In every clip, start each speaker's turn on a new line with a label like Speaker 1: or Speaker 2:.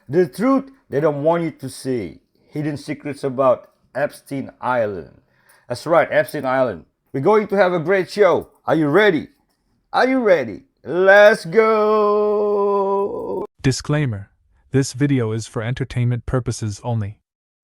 Speaker 1: The truth they don't want you to see. Hidden secrets about Epstein Island. That's right, Epstein Island. We're going to have a great show. Are you ready? Are you ready? Let's go!
Speaker 2: Disclaimer: this video is for entertainment purposes only.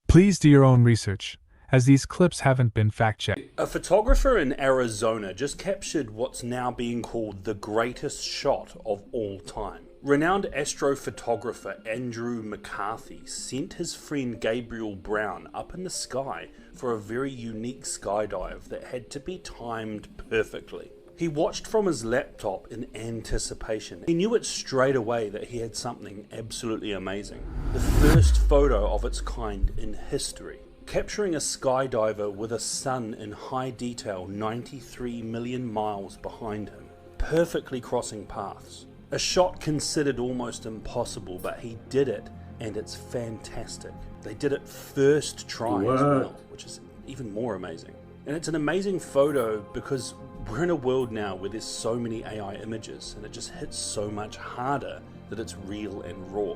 Speaker 2: Please do your own research, as these clips haven't been fact-checked.
Speaker 3: A photographer in Arizona just captured what's now being called the greatest shot of all time. Renowned astrophotographer Andrew McCarthy sent his friend Gabriel Brown up in the sky for a very unique skydive that had to be timed perfectly. He watched from his laptop in anticipation. He knew it straight away that he had something absolutely amazing. The first photo of its kind in history, capturing a skydiver with a sun in high detail 93 million miles behind him, perfectly crossing paths. A shot considered almost impossible, but he did it, and it's fantastic. They did it first try as well, which is even more amazing. And it's an amazing photo because we're in a world now where there's so many AI images, and it just hits so much harder that it's real and raw.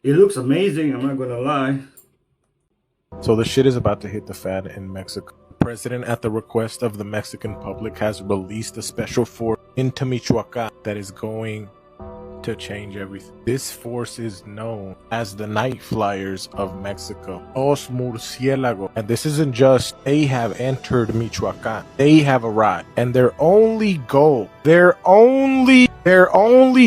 Speaker 1: It looks amazing, I'm not gonna lie.
Speaker 4: So the shit is about to hit the fan in Mexico. The president, at the request of the Mexican public, has released a special force into Michoacan that is going to change everything. This force is known as the Night Flyers of Mexico, Os Murciélagos. And this isn't just they have entered Michoacan. They have arrived, and their only goal, their only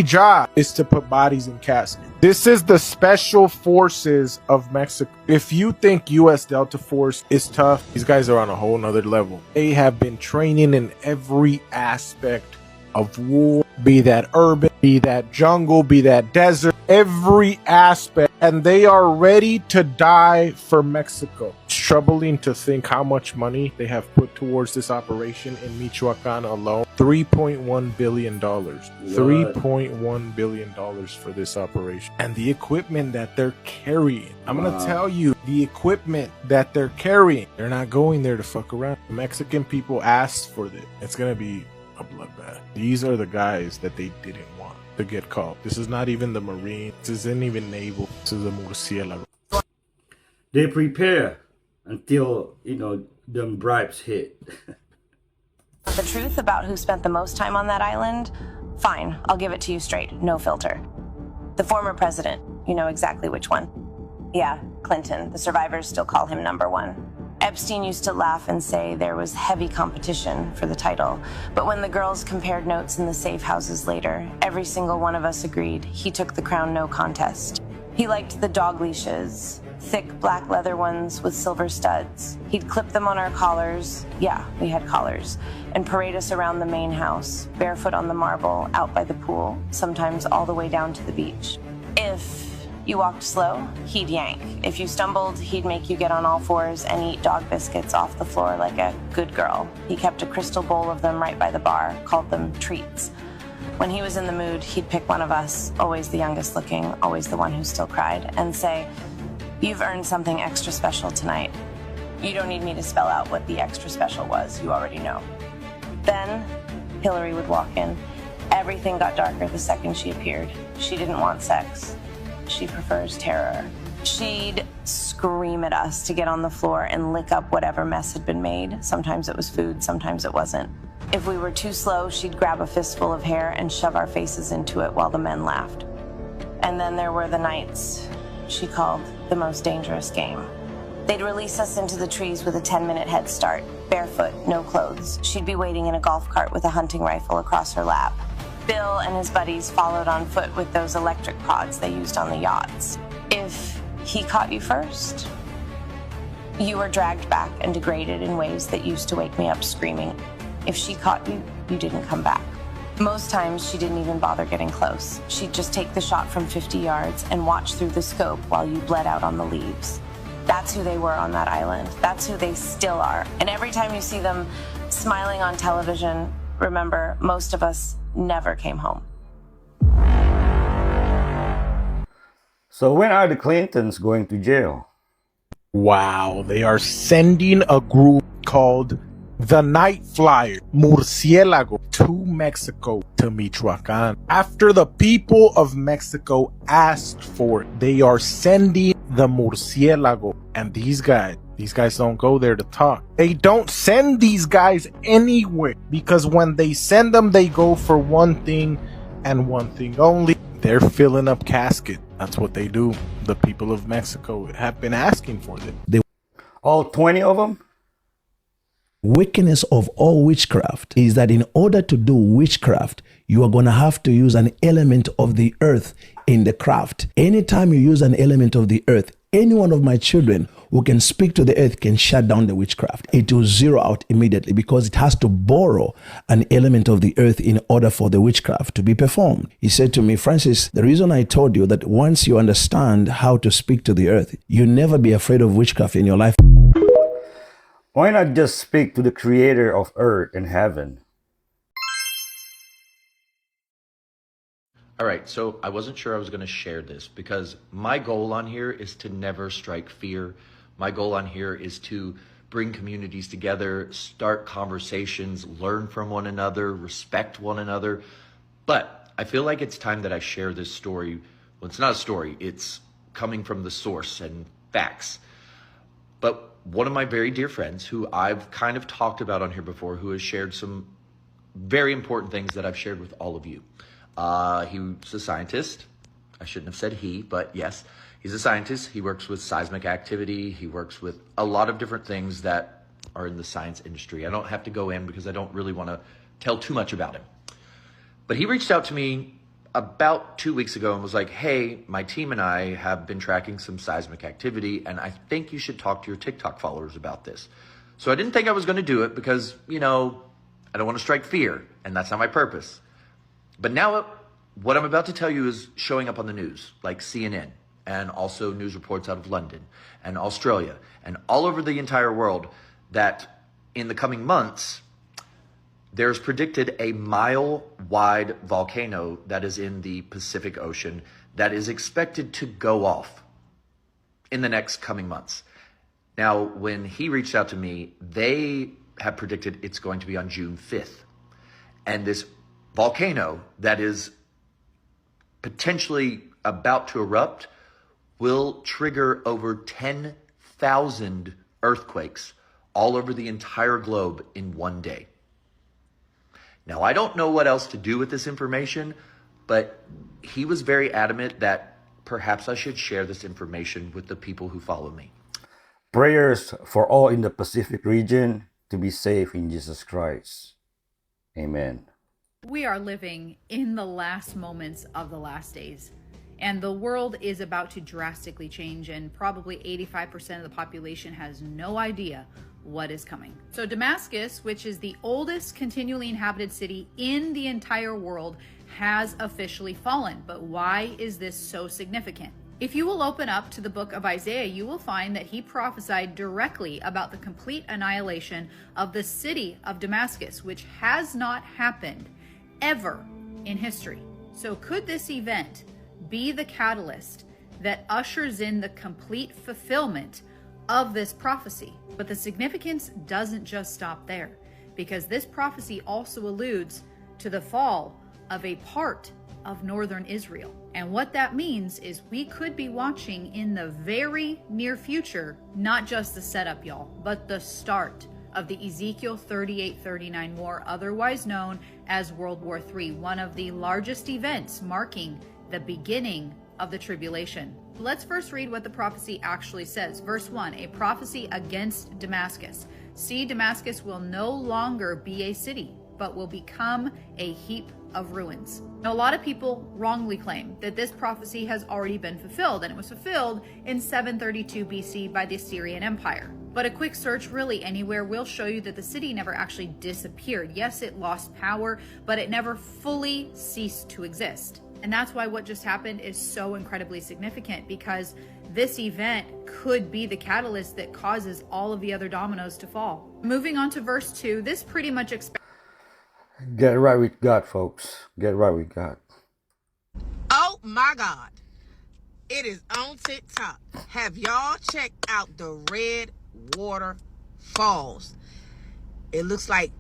Speaker 4: job is to put bodies in caskets. This is the Special Forces of Mexico. If you think U.S. Delta Force is tough, these guys are on a whole nother level. They have been training in every aspect of war, be that urban, be that jungle, be that desert, every aspect, and they are ready to die for Mexico. It's troubling to think how much money they have put towards this operation in Michoacan alone. $3.1 billion. $3.1 billion for this operation. And the equipment that they're carrying. I'm going to tell you, the equipment that they're carrying, they're not going there to fuck around. The Mexican people asked for this. It's going to be a bloodbath. These are the guys that they didn't want to get caught. This is not even the Marine. This isn't even naval. This is the Murciélago.
Speaker 1: They prepare until, them bribes hit.
Speaker 5: The truth about who spent the most time on that island? Fine, I'll give it to you straight, no filter. The former president, you know exactly which one. Yeah, Clinton. The survivors still call him number one. Epstein used to laugh and say there was heavy competition for the title, but when the girls compared notes in the safe houses later, every single one of us agreed he took the crown no contest. He liked the dog leashes, thick black leather ones with silver studs. He'd clip them on our collars, yeah, we had collars, and parade us around the main house, barefoot on the marble, out by the pool, sometimes all the way down to the beach. If you walked slow, he'd yank. If you stumbled, he'd make you get on all fours and eat dog biscuits off the floor like a good girl. He kept a crystal bowl of them right by the bar, called them treats. When he was in the mood, he'd pick one of us, always the youngest looking, always the one who still cried, and say, "You've earned something extra special tonight. You don't need me to spell out what the extra special was, you already know." Then Hillary would walk in. Everything got darker the second she appeared. She didn't want sex. She prefers terror. She'd scream at us to get on the floor and lick up whatever mess had been made. Sometimes it was food, sometimes it wasn't. If we were too slow, she'd grab a fistful of hair and shove our faces into it while the men laughed. And then there were the nights she called the most dangerous game. They'd release us into the trees with a 10-minute head start, barefoot, no clothes. She'd be waiting in a golf cart with a hunting rifle across her lap. Bill and his buddies followed on foot with those electric pods they used on the yachts. If he caught you first, you were dragged back and degraded in ways that used to wake me up screaming. If she caught you, you didn't come back. Most times, she didn't even bother getting close. She'd just take the shot from 50 yards and watch through the scope while you bled out on the leaves. That's who they were on that island. That's who they still are. And every time you see them smiling on television, remember, most of us never came home.
Speaker 1: So when are the Clintons going to jail?
Speaker 4: Wow, they are sending a group called the night flyer, Murciélago, to Mexico, to Michoacan. After the people of Mexico asked for it, they are sending the Murciélago. And these guys don't go there to talk. They don't send these guys anywhere, because when they send them, they go for one thing and one thing only. They're filling up casket. That's what they do. The people of Mexico have been asking for it.
Speaker 1: All 20 of them?
Speaker 6: Wickedness of all witchcraft is that in order to do witchcraft, you are going to have to use an element of the earth in the craft. Anytime you use an element of the earth, any one of my children who can speak to the earth can shut down the witchcraft. It will zero out immediately, because it has to borrow an element of the earth in order for the witchcraft to be performed. He said to me, Francis, the reason I told you that once you understand how to speak to the earth, you'll never be afraid of witchcraft in your life.
Speaker 1: Why not just speak to the creator of earth and heaven?
Speaker 7: All right, so I wasn't sure I was going to share this, because my goal on here is to never strike fear. My goal on here is to bring communities together, start conversations, learn from one another, respect one another. But I feel like it's time that I share this story. Well, it's not a story, it's coming from the source and facts. But one of my very dear friends, who I've kind of talked about on here before, who has shared some very important things that I've shared with all of you. He's a scientist. I shouldn't have said he, but yes, he's a scientist. He works with seismic activity. He works with a lot of different things that are in the science industry. I don't have to go in because I don't really want to tell too much about him. But he reached out to me about 2 weeks ago and was like, hey, my team and I have been tracking some seismic activity, and I think you should talk to your TikTok followers about this. So I didn't think I was going to do it because, I don't want to strike fear, and that's not my purpose. But now what I'm about to tell you is showing up on the news, like CNN, and also news reports out of London and Australia and all over the entire world, that in the coming months, there's predicted a mile-wide volcano that is in the Pacific Ocean that is expected to go off in the next coming months. Now, when he reached out to me, they have predicted it's going to be on June 5th. And this volcano that is potentially about to erupt will trigger over 10,000 earthquakes all over the entire globe in one day. Now, I don't know what else to do with this information, but he was very adamant that perhaps I should share this information with the people who follow me.
Speaker 1: Prayers for all in the Pacific region to be safe in Jesus Christ. Amen.
Speaker 8: We are living in the last moments of the last days, and the world is about to drastically change, and probably 85% of the population has no idea what is coming. So Damascus, which is the oldest continually inhabited city in the entire world, has officially fallen. But why is this so significant? If you will open up to the book of Isaiah, you will find that he prophesied directly about the complete annihilation of the city of Damascus, which has not happened ever in history. So could this event be the catalyst that ushers in the complete fulfillment of this prophecy? But the significance doesn't just stop there, because this prophecy also alludes to the fall of a part of northern Israel. And what that means is we could be watching in the very near future, not just the setup, y'all, but the start of the Ezekiel 38-39 war, otherwise known as World War III, one of the largest events marking the beginning of the tribulation. Let's first read what the prophecy actually says. Verse 1, a prophecy against Damascus. See, Damascus will no longer be a city, but will become a heap of ruins. Now, a lot of people wrongly claim that this prophecy has already been fulfilled, and it was fulfilled in 732 BC by the Assyrian Empire. But a quick search really anywhere will show you that the city never actually disappeared. Yes, it lost power, but it never fully ceased to exist. And that's why what just happened is so incredibly significant, because this event could be the catalyst that causes all of the other dominoes to fall. Moving on to verse 2, this pretty much
Speaker 1: Get right with God, folks. Get right with God.
Speaker 9: Oh my God. It is on TikTok. Have y'all checked out the Red Water Falls? It looks like,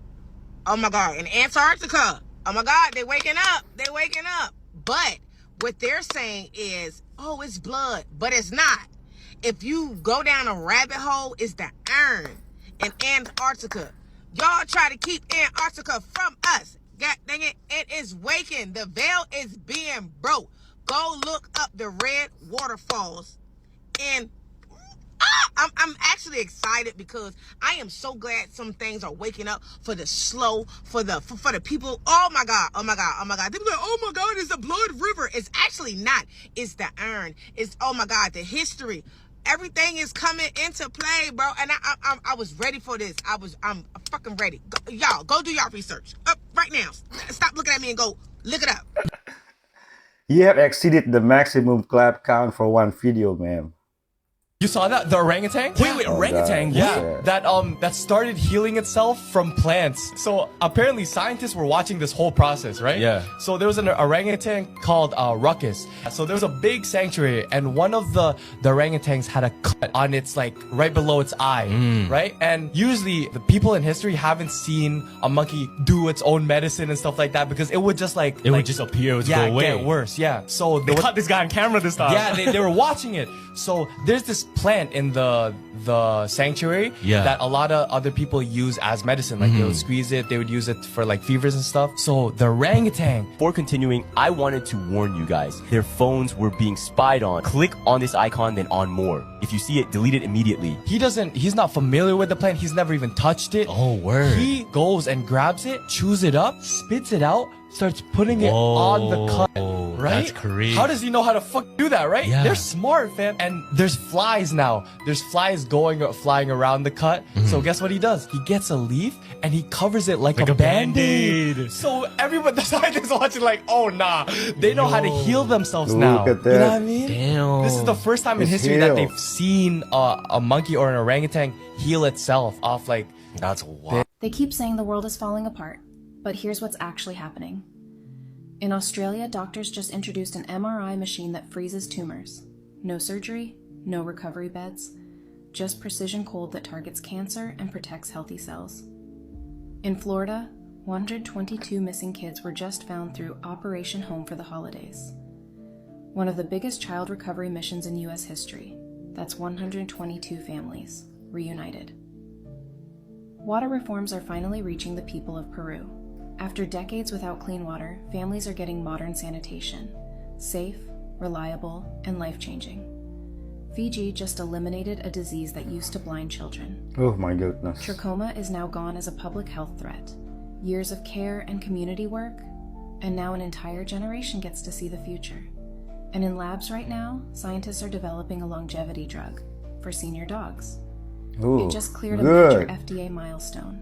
Speaker 9: oh my God, in Antarctica. Oh my God, they waking up. They waking up. But what they're saying is, oh, it's blood, but it's not. If you go down a rabbit hole, it's the urn in Antarctica. Y'all try to keep Antarctica from us. God dang it, it is waking. The veil is being broke. Go look up the red waterfalls. And I'm actually excited because I am so glad some things are waking up for the slow, for the people. Oh my God, oh my God, oh my God. They be like, oh my God, it's a blood river. It's actually not. It's the urn. It's, oh my God, the history. Everything is coming into play, bro. And I was ready for this. I'm fucking ready. Y'all, go do y'all research. Up right now. Stop looking at me and go look it up.
Speaker 1: You have exceeded the maximum clap count for one video, ma'am.
Speaker 10: You saw that? The orangutan? Wait,
Speaker 1: Oh,
Speaker 10: orangutan?
Speaker 1: God.
Speaker 10: Yeah.
Speaker 1: Yeah.
Speaker 10: That started healing itself from plants. So apparently scientists were watching this whole process, right? Yeah. So there was an orangutan called Ruckus. So there was a big sanctuary and one of the orangutans had a cut on its, like, right below its eye, right? And usually the people in history haven't seen a monkey do its own medicine and stuff like that because it would just like...
Speaker 11: It would just appear, it would go away.
Speaker 10: Get worse, yeah. So
Speaker 11: They caught this guy on camera this time.
Speaker 10: yeah, they were watching it. So there's this plant in the sanctuary that a lot of other people use as medicine. Like they would squeeze it, they would use it for like fevers and stuff. So the orangutan.
Speaker 11: Before continuing, I wanted to warn you guys. Their phones were being spied on. Click on this icon, then on more. If you see it, delete it immediately.
Speaker 10: He's not familiar with the plant. He's never even touched it.
Speaker 11: Oh, word.
Speaker 10: He goes and grabs it, chews it up, spits it out, starts putting it on the cut. Right?
Speaker 11: That's crazy.
Speaker 10: How does he know how to do that, right?
Speaker 11: Yeah.
Speaker 10: They're smart, fam. And there's flies now. There's flies flying around the cut. So guess what he does? He gets a leaf and he covers it like a band-aid. So everyone, the scientists watching like, oh nah. They know how to heal themselves now.
Speaker 1: Look at that.
Speaker 10: You know what I mean?
Speaker 11: Damn.
Speaker 10: This is the first time in
Speaker 1: It's
Speaker 10: history that
Speaker 1: healed.
Speaker 10: they've seen a monkey or an orangutan heal itself off like...
Speaker 11: That's wild.
Speaker 12: They keep saying the world is falling apart, but here's what's actually happening. In Australia, doctors just introduced an MRI machine that freezes tumors. No surgery, no recovery beds, just precision cold that targets cancer and protects healthy cells. In Florida, 122 missing kids were just found through Operation Home for the Holidays. One of the biggest child recovery missions in U.S. history. That's 122 families reunited. Water reforms are finally reaching the people of Peru. After decades without clean water, families are getting modern sanitation. Safe, reliable, and life-changing. Fiji just eliminated a disease that used to blind children.
Speaker 1: Oh my goodness.
Speaker 12: Trachoma is now gone as a public health threat. Years of care and community work, and now an entire generation gets to see the future. And in labs right now, scientists are developing a longevity drug for senior dogs.
Speaker 1: Ooh,
Speaker 12: It just cleared a
Speaker 1: good.
Speaker 12: major FDA milestone.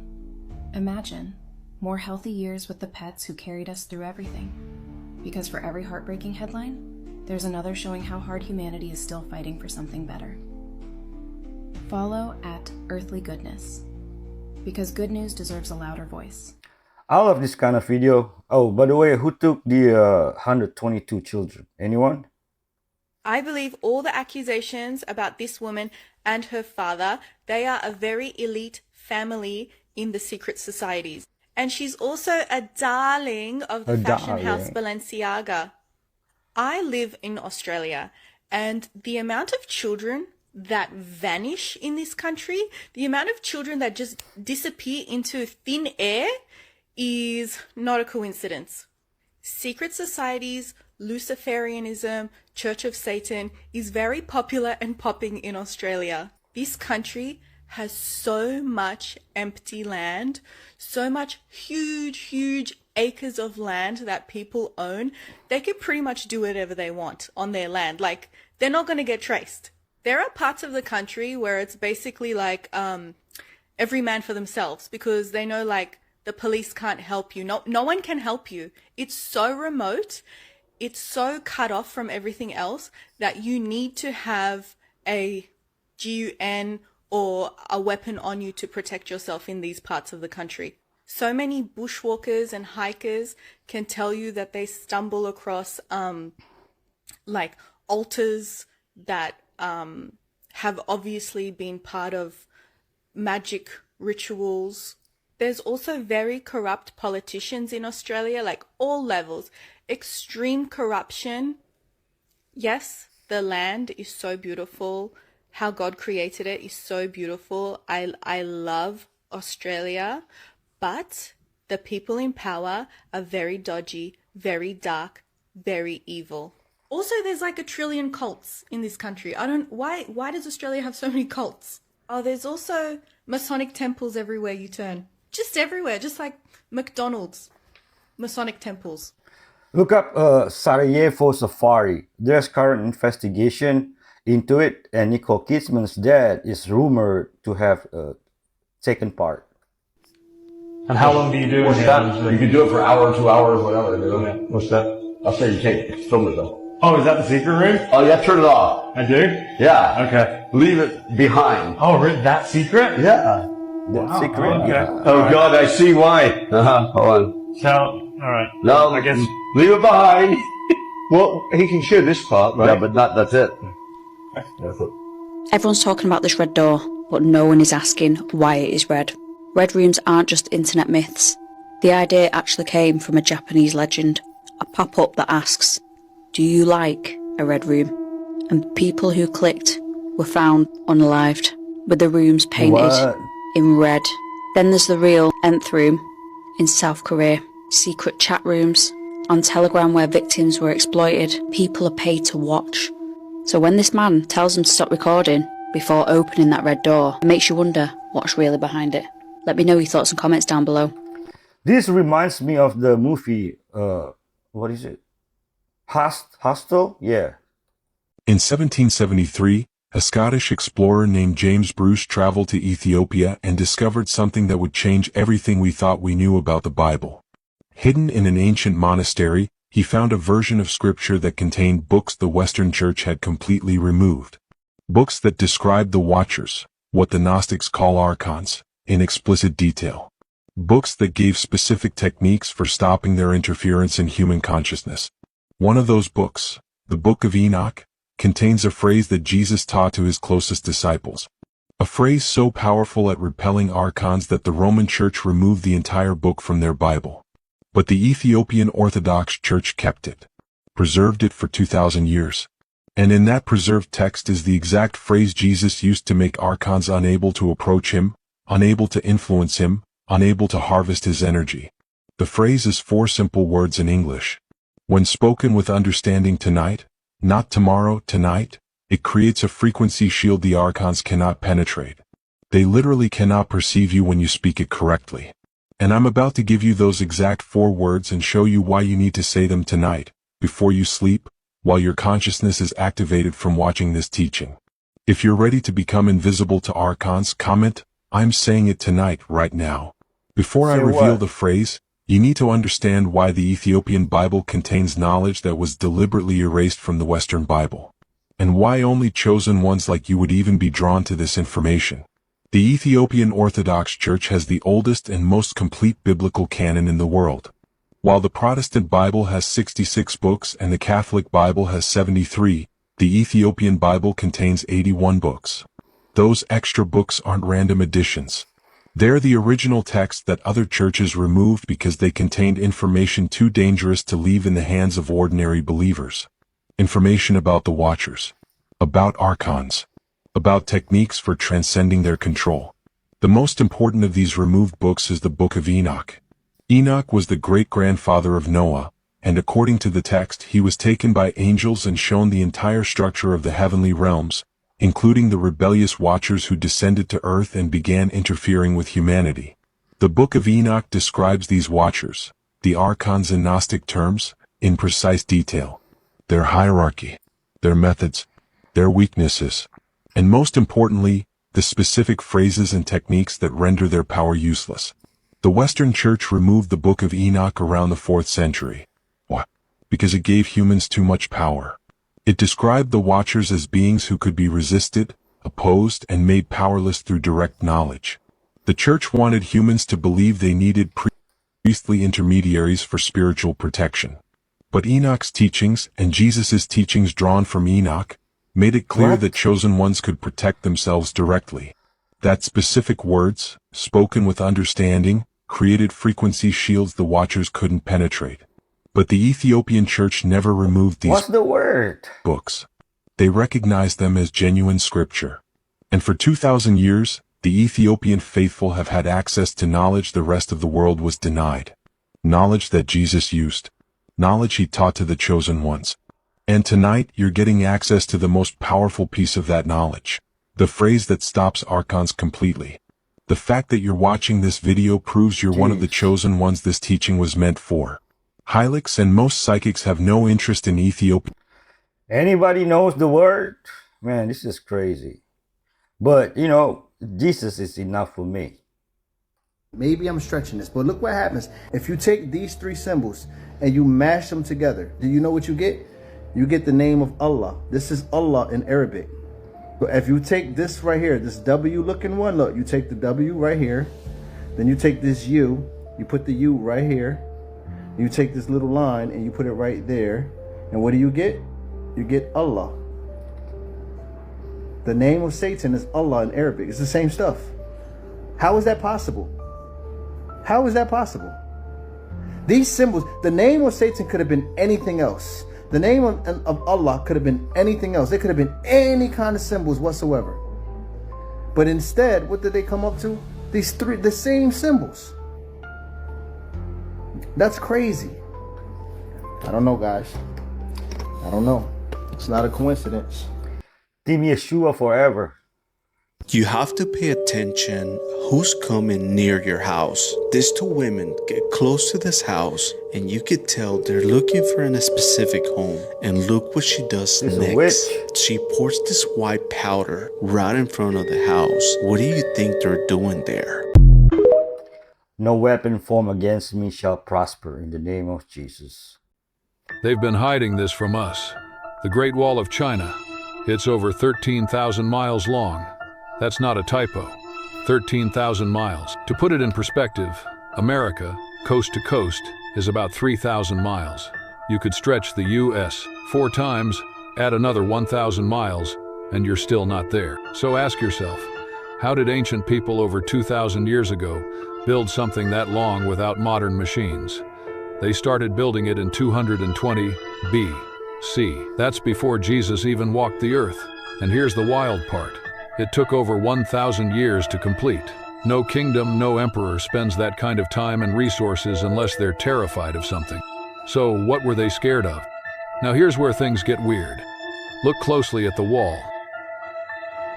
Speaker 12: Imagine more healthy years with the pets who carried us through everything. Because for every heartbreaking headline, there's another showing how hard humanity is still fighting for something better. Follow at Earthly Goodness. Because good news deserves a louder voice.
Speaker 1: I love this kind of video. Oh, by the way, who took the 122 children? Anyone?
Speaker 13: I believe all the accusations about this woman and her father, they are a very elite family in the secret societies. And she's also a darling of the fashion house Balenciaga. I live in Australia, and the amount of children that vanish in this country, the amount of children that just disappear into thin air is not a coincidence. Secret societies, Luciferianism, Church of Satan is very popular and popping in Australia. This country has so much empty land, so much huge acres of land that people own. They can pretty much do whatever they want on their land. Like, they're not going to get traced. There are parts of the country where it's basically like every man for themselves, because they know, like, the police can't help you. No one can help you. It's so remote. It's so cut off from everything else that you need to have a GUN or a weapon on you to protect yourself in these parts of the country. So many bushwalkers and hikers can tell you that they stumble across like altars that have obviously been part of magic rituals. There's also very corrupt politicians in Australia, like all levels. Extreme corruption. Yes, the land is so beautiful. How God created it is so beautiful. I love Australia, but the people in power are very dodgy, very dark, very evil. Also, there's like 1 trillion cults in this country. Why does Australia have so many cults? Oh, there's also Masonic temples everywhere you turn. Just everywhere, just like McDonald's. Masonic temples.
Speaker 1: Look up Sarajevo Safari. There's current investigation into it, and Nicole Kidman's dad is rumored to have taken part.
Speaker 14: And how long do you do it?
Speaker 15: What's that? You can do it for an hour, 2 hours, whatever.
Speaker 14: What's that?
Speaker 15: I'll say you can't film it though.
Speaker 14: Oh, is that the secret room?
Speaker 15: Oh, yeah, turn it off.
Speaker 14: I do?
Speaker 15: Yeah.
Speaker 14: Okay.
Speaker 15: Leave it behind.
Speaker 14: Oh, really? That secret?
Speaker 15: Yeah.
Speaker 1: Wow. Secret.
Speaker 14: Okay.
Speaker 1: Yeah.
Speaker 15: Oh, God, I see why. Hold on.
Speaker 14: So, alright.
Speaker 15: No,
Speaker 14: I guess.
Speaker 15: leave it behind.
Speaker 14: Well, he can share this part, right?
Speaker 15: Yeah, but that's it.
Speaker 16: Everyone's talking about this red door, but no one is asking why it is red. Red rooms aren't just internet myths. The idea actually came from a Japanese legend, a pop-up that asks, "Do you like a red room?" And people who clicked were found unalived, with the rooms painted in red. Then there's the real nth room in South Korea, secret chat rooms on Telegram where victims were exploited. People are paid to watch. So when this man tells them to stop recording before opening that red door, it makes you wonder what's really behind it. Let me know your thoughts and comments down below.
Speaker 1: This reminds me of the movie, what is it? Hostel? Yeah.
Speaker 17: In 1773, a Scottish explorer named James Bruce traveled to Ethiopia and discovered something that would change everything we thought we knew about the Bible. Hidden in an ancient monastery, he found a version of scripture that contained books the Western Church had completely removed. Books that described the Watchers, what the Gnostics call archons, in explicit detail. Books that gave specific techniques for stopping their interference in human consciousness. One of those books, the Book of Enoch, contains a phrase that Jesus taught to his closest disciples. A phrase so powerful at repelling archons that the Roman Church removed the entire book from their Bible. But the Ethiopian Orthodox Church kept it, preserved it for 2,000 years. And in that preserved text is the exact phrase Jesus used to make archons unable to approach him, unable to influence him, unable to harvest his energy. The phrase is 4 simple words in English. When spoken with understanding tonight, not tomorrow, tonight, it creates a frequency shield the archons cannot penetrate. They literally cannot perceive you when you speak it correctly. And I'm about to give you those exact 4 words and show you why you need to say them tonight, before you sleep, while your consciousness is activated from watching this teaching. If you're ready to become invisible to archons, comment, "I'm saying it tonight, right now." Before I reveal the phrase, you need to understand why the Ethiopian Bible contains knowledge that was deliberately erased from the Western Bible, and why only chosen ones like you would even be drawn to this information. The Ethiopian Orthodox Church has the oldest and most complete biblical canon in the world. While the Protestant Bible has 66 books and the Catholic Bible has 73, the Ethiopian Bible contains 81 books. Those extra books aren't random additions. They're the original text that other churches removed because they contained information too dangerous to leave in the hands of ordinary believers. Information about the Watchers, about archons, about techniques for transcending their control. The most important of these removed books is the Book of Enoch. Enoch was the great-grandfather of Noah, and according to the text he was taken by angels and shown the entire structure of the heavenly realms, including the rebellious Watchers who descended to earth and began interfering with humanity. The Book of Enoch describes these Watchers, the archons in Gnostic terms, in precise detail. Their hierarchy, their methods, their weaknesses, and most importantly, the specific phrases and techniques that render their power useless. The Western Church removed the Book of Enoch around the 4th century. Why? Because it gave humans too much power. It described the Watchers as beings who could be resisted, opposed, and made powerless through direct knowledge. The Church wanted humans to believe they needed priestly intermediaries for spiritual protection. But Enoch's teachings, and Jesus' teachings drawn from Enoch, made it clear that chosen ones could protect themselves directly. That specific words, spoken with understanding, created frequency shields the watchers couldn't penetrate. But the Ethiopian church never removed these
Speaker 1: What's the word?
Speaker 17: books. They recognized them as genuine scripture. And for 2,000 years, the Ethiopian faithful have had access to knowledge the rest of the world was denied. Knowledge that Jesus used. Knowledge he taught to the chosen ones. And tonight, you're getting access to the most powerful piece of that knowledge. The phrase that stops archons completely. The fact that you're watching this video proves you're one of the chosen ones this teaching was meant for. Hylix and most psychics have no interest in Ethiopia.
Speaker 1: Anybody knows the word? Man, this is crazy. But, you know, Jesus is enough for me.
Speaker 18: Maybe I'm stretching this, but look what happens. If you take these three symbols and you mash them together, do you know what you get? You get the name of Allah. This is Allah in Arabic. So if you take this right here, this W looking one, look, you take the W right here, then you take this U, you put the U right here, you take this little line and you put it right there, and what do you get? You get Allah. The name of Satan is Allah in Arabic. It's the same stuff. How is that possible? How is that possible? These symbols, the name of Satan could have been anything else. The name of Allah could have been anything else. They could have been any kind of symbols whatsoever. But instead, what did they come up to? These three, the same symbols. That's crazy. I don't know, guys. I don't know. It's not a coincidence.
Speaker 1: Team Yeshua forever.
Speaker 19: You have to pay attention who's coming near your house. These two women get close to this house and you could tell they're looking for a specific home. And look what she does next. She pours this white powder right in front of the house. What do you think they're doing there?
Speaker 1: No weapon formed against me shall prosper in the name of Jesus.
Speaker 20: They've been hiding this from us. The Great Wall of China. It's over 13,000 miles long. That's not a typo. 13,000 miles. To put it in perspective, America, coast to coast, is about 3,000 miles. You could stretch the U.S. 4 times, add another 1,000 miles, and you're still not there. So ask yourself, how did ancient people over 2,000 years ago build something that long without modern machines? They started building it in 220 B.C. That's before Jesus even walked the earth. And here's the wild part. It took over 1,000 years to complete. No kingdom, no emperor spends that kind of time and resources unless they're terrified of something. So what were they scared of? Now here's where things get weird. Look closely at the wall.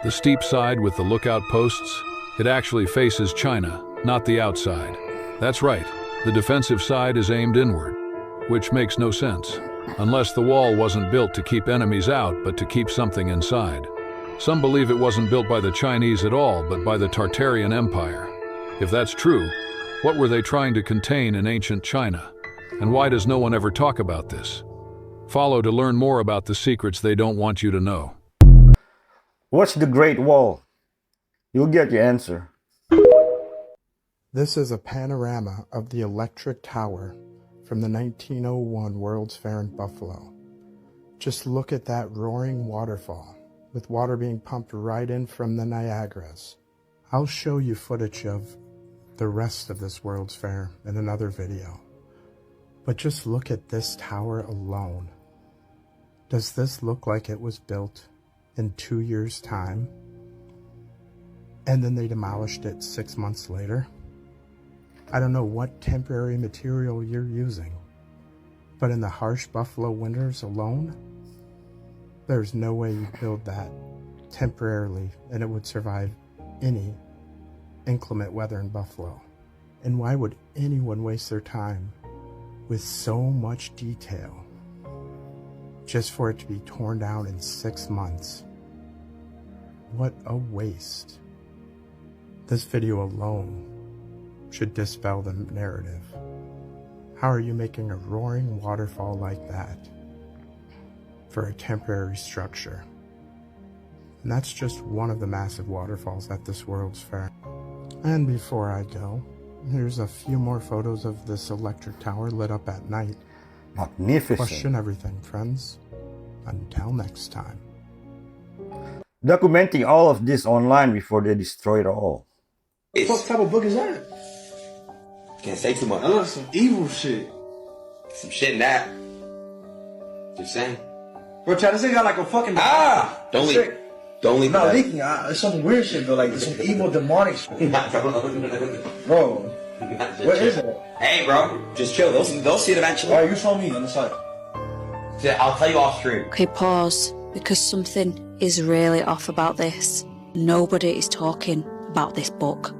Speaker 20: The steep side with the lookout posts, it actually faces China, not the outside. That's right, the defensive side is aimed inward, which makes no sense, unless the wall wasn't built to keep enemies out but to keep something inside. Some believe it wasn't built by the Chinese at all, but by the Tartarian Empire. If that's true, what were they trying to contain in ancient China? And why does no one ever talk about this? Follow to learn more about the secrets they don't want you to know.
Speaker 1: What's the Great Wall? You'll get your answer.
Speaker 21: This is a panorama of the electric tower from the 1901 World's Fair in Buffalo. Just look at that roaring waterfall, with water being pumped right in from the Niagaras. I'll show you footage of the rest of this World's Fair in another video. But just look at this tower alone. Does this look like it was built in 2 years' time? And then they demolished it 6 months later? I don't know what temporary material you're using, but in the harsh Buffalo winters alone, there's no way you build that temporarily and it would survive any inclement weather in Buffalo. And why would anyone waste their time with so much detail just for it to be torn down in 6 months? What a waste. This video alone should dispel the narrative. How are you making a roaring waterfall like that for a temporary structure? And that's just one of the massive waterfalls at this World's Fair. And before I go, here's a few more photos of this electric tower lit up at night.
Speaker 1: Magnificent.
Speaker 21: Question everything, friends. Until next time.
Speaker 1: Documenting all of this online before they destroy it all.
Speaker 18: What type of book is that?
Speaker 2: Can't say too much. I love some evil shit. Some shit in that. Just saying.
Speaker 22: Bro, Chad, this thing got like a fucking...
Speaker 2: Don't leak. Don't leak.
Speaker 22: I'm not leaking. It's some weird shit, bro. Like, some evil demonic shit. Bro. What is it?
Speaker 2: Hey, bro. Just chill. They'll see it eventually.
Speaker 22: Alright, you show me on the side.
Speaker 2: Yeah, I'll tell you off stream.
Speaker 16: Okay, pause, because something is really off about this. Nobody is talking about this book.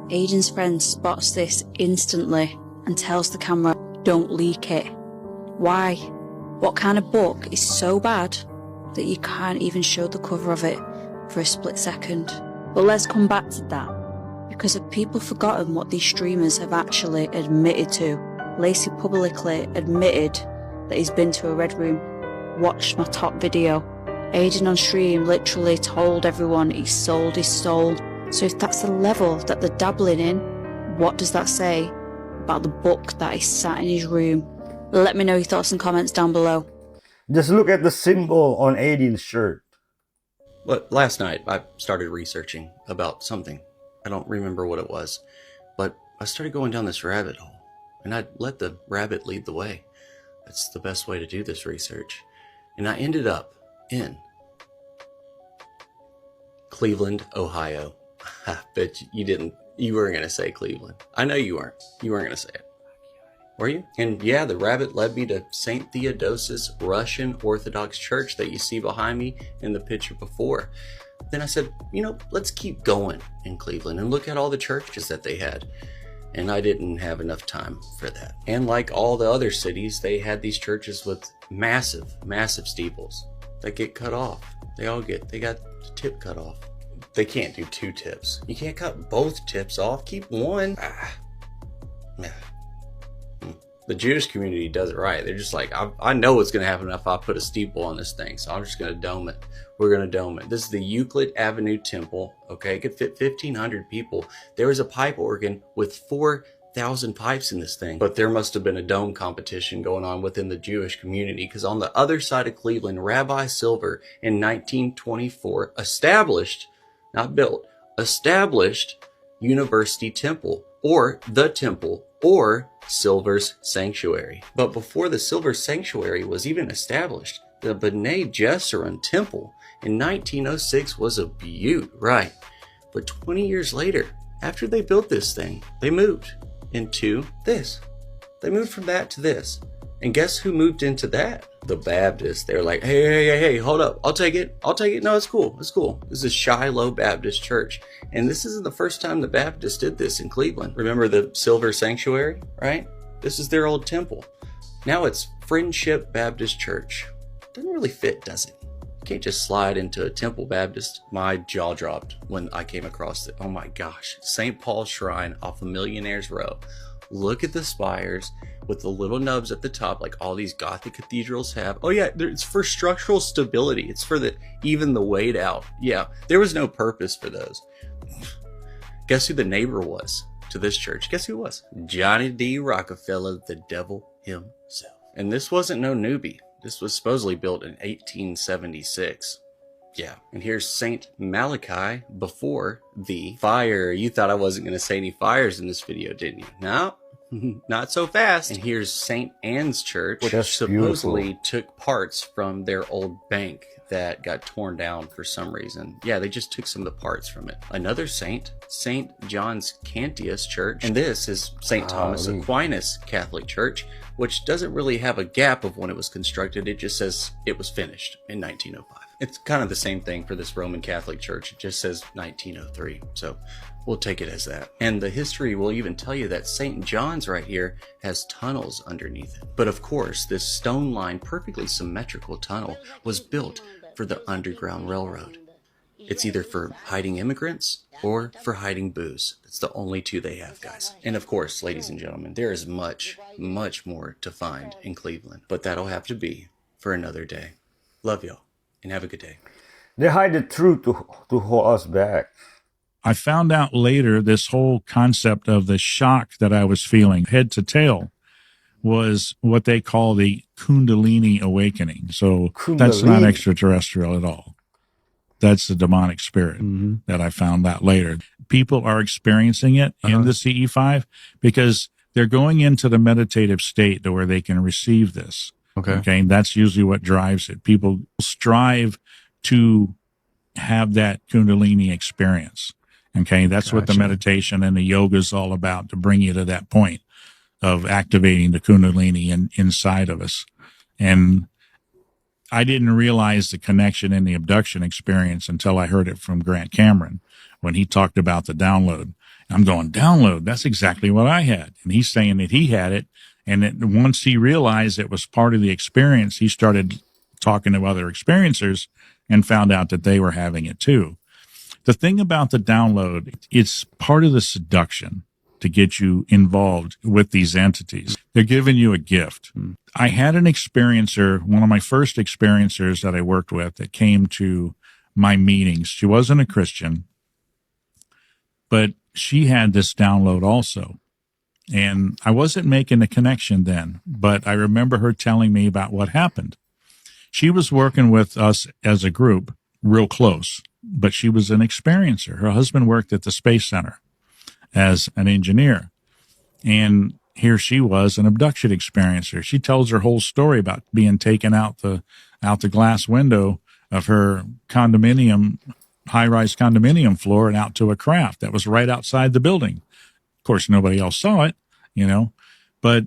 Speaker 16: Aiden's friend spots this instantly and tells the camera, don't leak it. Why? What kind of book is so bad that you can't even show the cover of it for a split second? But let's come back to that, because have people forgotten what these streamers have actually admitted to? Lacey publicly admitted that he's been to a red room, watched my top video. Aiden on stream literally told everyone he sold his soul. So if that's the level that they're dabbling in, what does that say about the book that is sat in his room? Let me know your thoughts and comments down below.
Speaker 1: Just look at the symbol on Aiden's shirt.
Speaker 23: But last night I started researching about something. I don't remember what it was, but I started going down this rabbit hole, and I let the rabbit lead the way. That's the best way to do this research. And I ended up in Cleveland, Ohio. I bet you weren't going to say Cleveland. I know you weren't. You weren't going to say it. Were you? And yeah, the rabbit led me to St. Theodosius Russian Orthodox Church that you see behind me in the picture before. Then I said, let's keep going in Cleveland and look at all the churches that they had. And I didn't have enough time for that. And like all the other cities, they had these churches with massive, massive steeples that get cut off. They got the tip cut off. They can't do 2 tips. You can't cut both tips off. Keep one. The Jewish community does it right. They're just like, I know what's going to happen if I put a steeple on this thing, so I'm just going to dome it. We're going to dome it. This is the Euclid Avenue Temple. Okay, it could fit 1,500 people. There was a pipe organ with 4,000 pipes in this thing. But there must have been a dome competition going on within the Jewish community, because on the other side of Cleveland, Rabbi Silver in 1924 established, not built, established University Temple, or the Temple, or Silver's Sanctuary. But before the Silver Sanctuary was even established, the B'nai Jeshurun Temple in 1906 was a beaut, right? But 20 years later, after they built this thing, they moved into this. They moved from that to this. And guess who moved into that? The Baptists. They're like, hey, hold up. I'll take it. No, it's cool. This is Shiloh Baptist Church. And this isn't the first time the Baptists did this in Cleveland. Remember the Silver Sanctuary, right? This is their old temple. Now it's Friendship Baptist Church. Doesn't really fit, does it? You can't just slide into a Temple Baptist. My jaw dropped when I came across it. Oh my gosh. St. Paul's Shrine off of Millionaire's Row. Look at the spires with the little nubs at the top, like all these Gothic cathedrals have. Oh yeah, it's for structural stability. It's for even the weight out. Yeah, there was no purpose for those. Guess who the neighbor was to this church? Guess who it was? Johnny D. Rockefeller, the devil himself. And this wasn't no newbie. This was supposedly built in 1876. Yeah, and here's St. Malachi before the fire. You thought I wasn't going to say any fires in this video, didn't you? No, not so fast. And here's St. Anne's Church, which supposedly took parts from their old bank that got torn down for some reason. Yeah, they just took some of the parts from it. Another saint, St. John's Cantius Church. And this is St. Thomas Aquinas Catholic Church, which doesn't really have a gap of when it was constructed. It just says it was finished in 1905. It's kind of the same thing for this Roman Catholic Church. It just says 1903. So we'll take it as that. And the history will even tell you that St. John's right here has tunnels underneath it. But of course, this stone-lined, perfectly symmetrical tunnel was built for the Underground Railroad. It's either for hiding immigrants or for hiding booze. It's the only two they have, guys. And of course, ladies and gentlemen, there is much, much more to find in Cleveland. But that'll have to be for another day. Love y'all, and have a good day.
Speaker 1: They hide the truth to hold us back.
Speaker 24: I found out later this whole concept of the shock that I was feeling, head to tail, was what they call the Kundalini awakening. So that's not extraterrestrial at all. That's the demonic spirit that I found out later. People are experiencing it in the CE5 because they're going into the meditative state to where they can receive this. Okay. That's usually what drives it. People strive to have that Kundalini experience. Okay. That's what the meditation and the yoga is all about, to bring you to that point of activating the Kundalini inside of us. And I didn't realize the connection in the abduction experience until I heard it from Grant Cameron when he talked about the download. I'm going, download, that's exactly what I had. And he's saying that he had it. And that once he realized it was part of the experience, he started talking to other experiencers and found out that they were having it too. The thing about the download, it's part of the seduction to get you involved with these entities. They're giving you a gift. I had an experiencer, one of my first experiencers that I worked with, that came to my meetings. She wasn't a Christian, but she had this download also. And I wasn't making the connection then, but I remember her telling me about what happened. She was working with us as a group real close, but she was an experiencer. Her husband worked at the Space Center as an engineer. And here she was, an abduction experiencer. She tells her whole story about being taken out the glass window of her condominium, high-rise condominium floor, and out to a craft that was right outside the building. Of course, nobody else saw it, but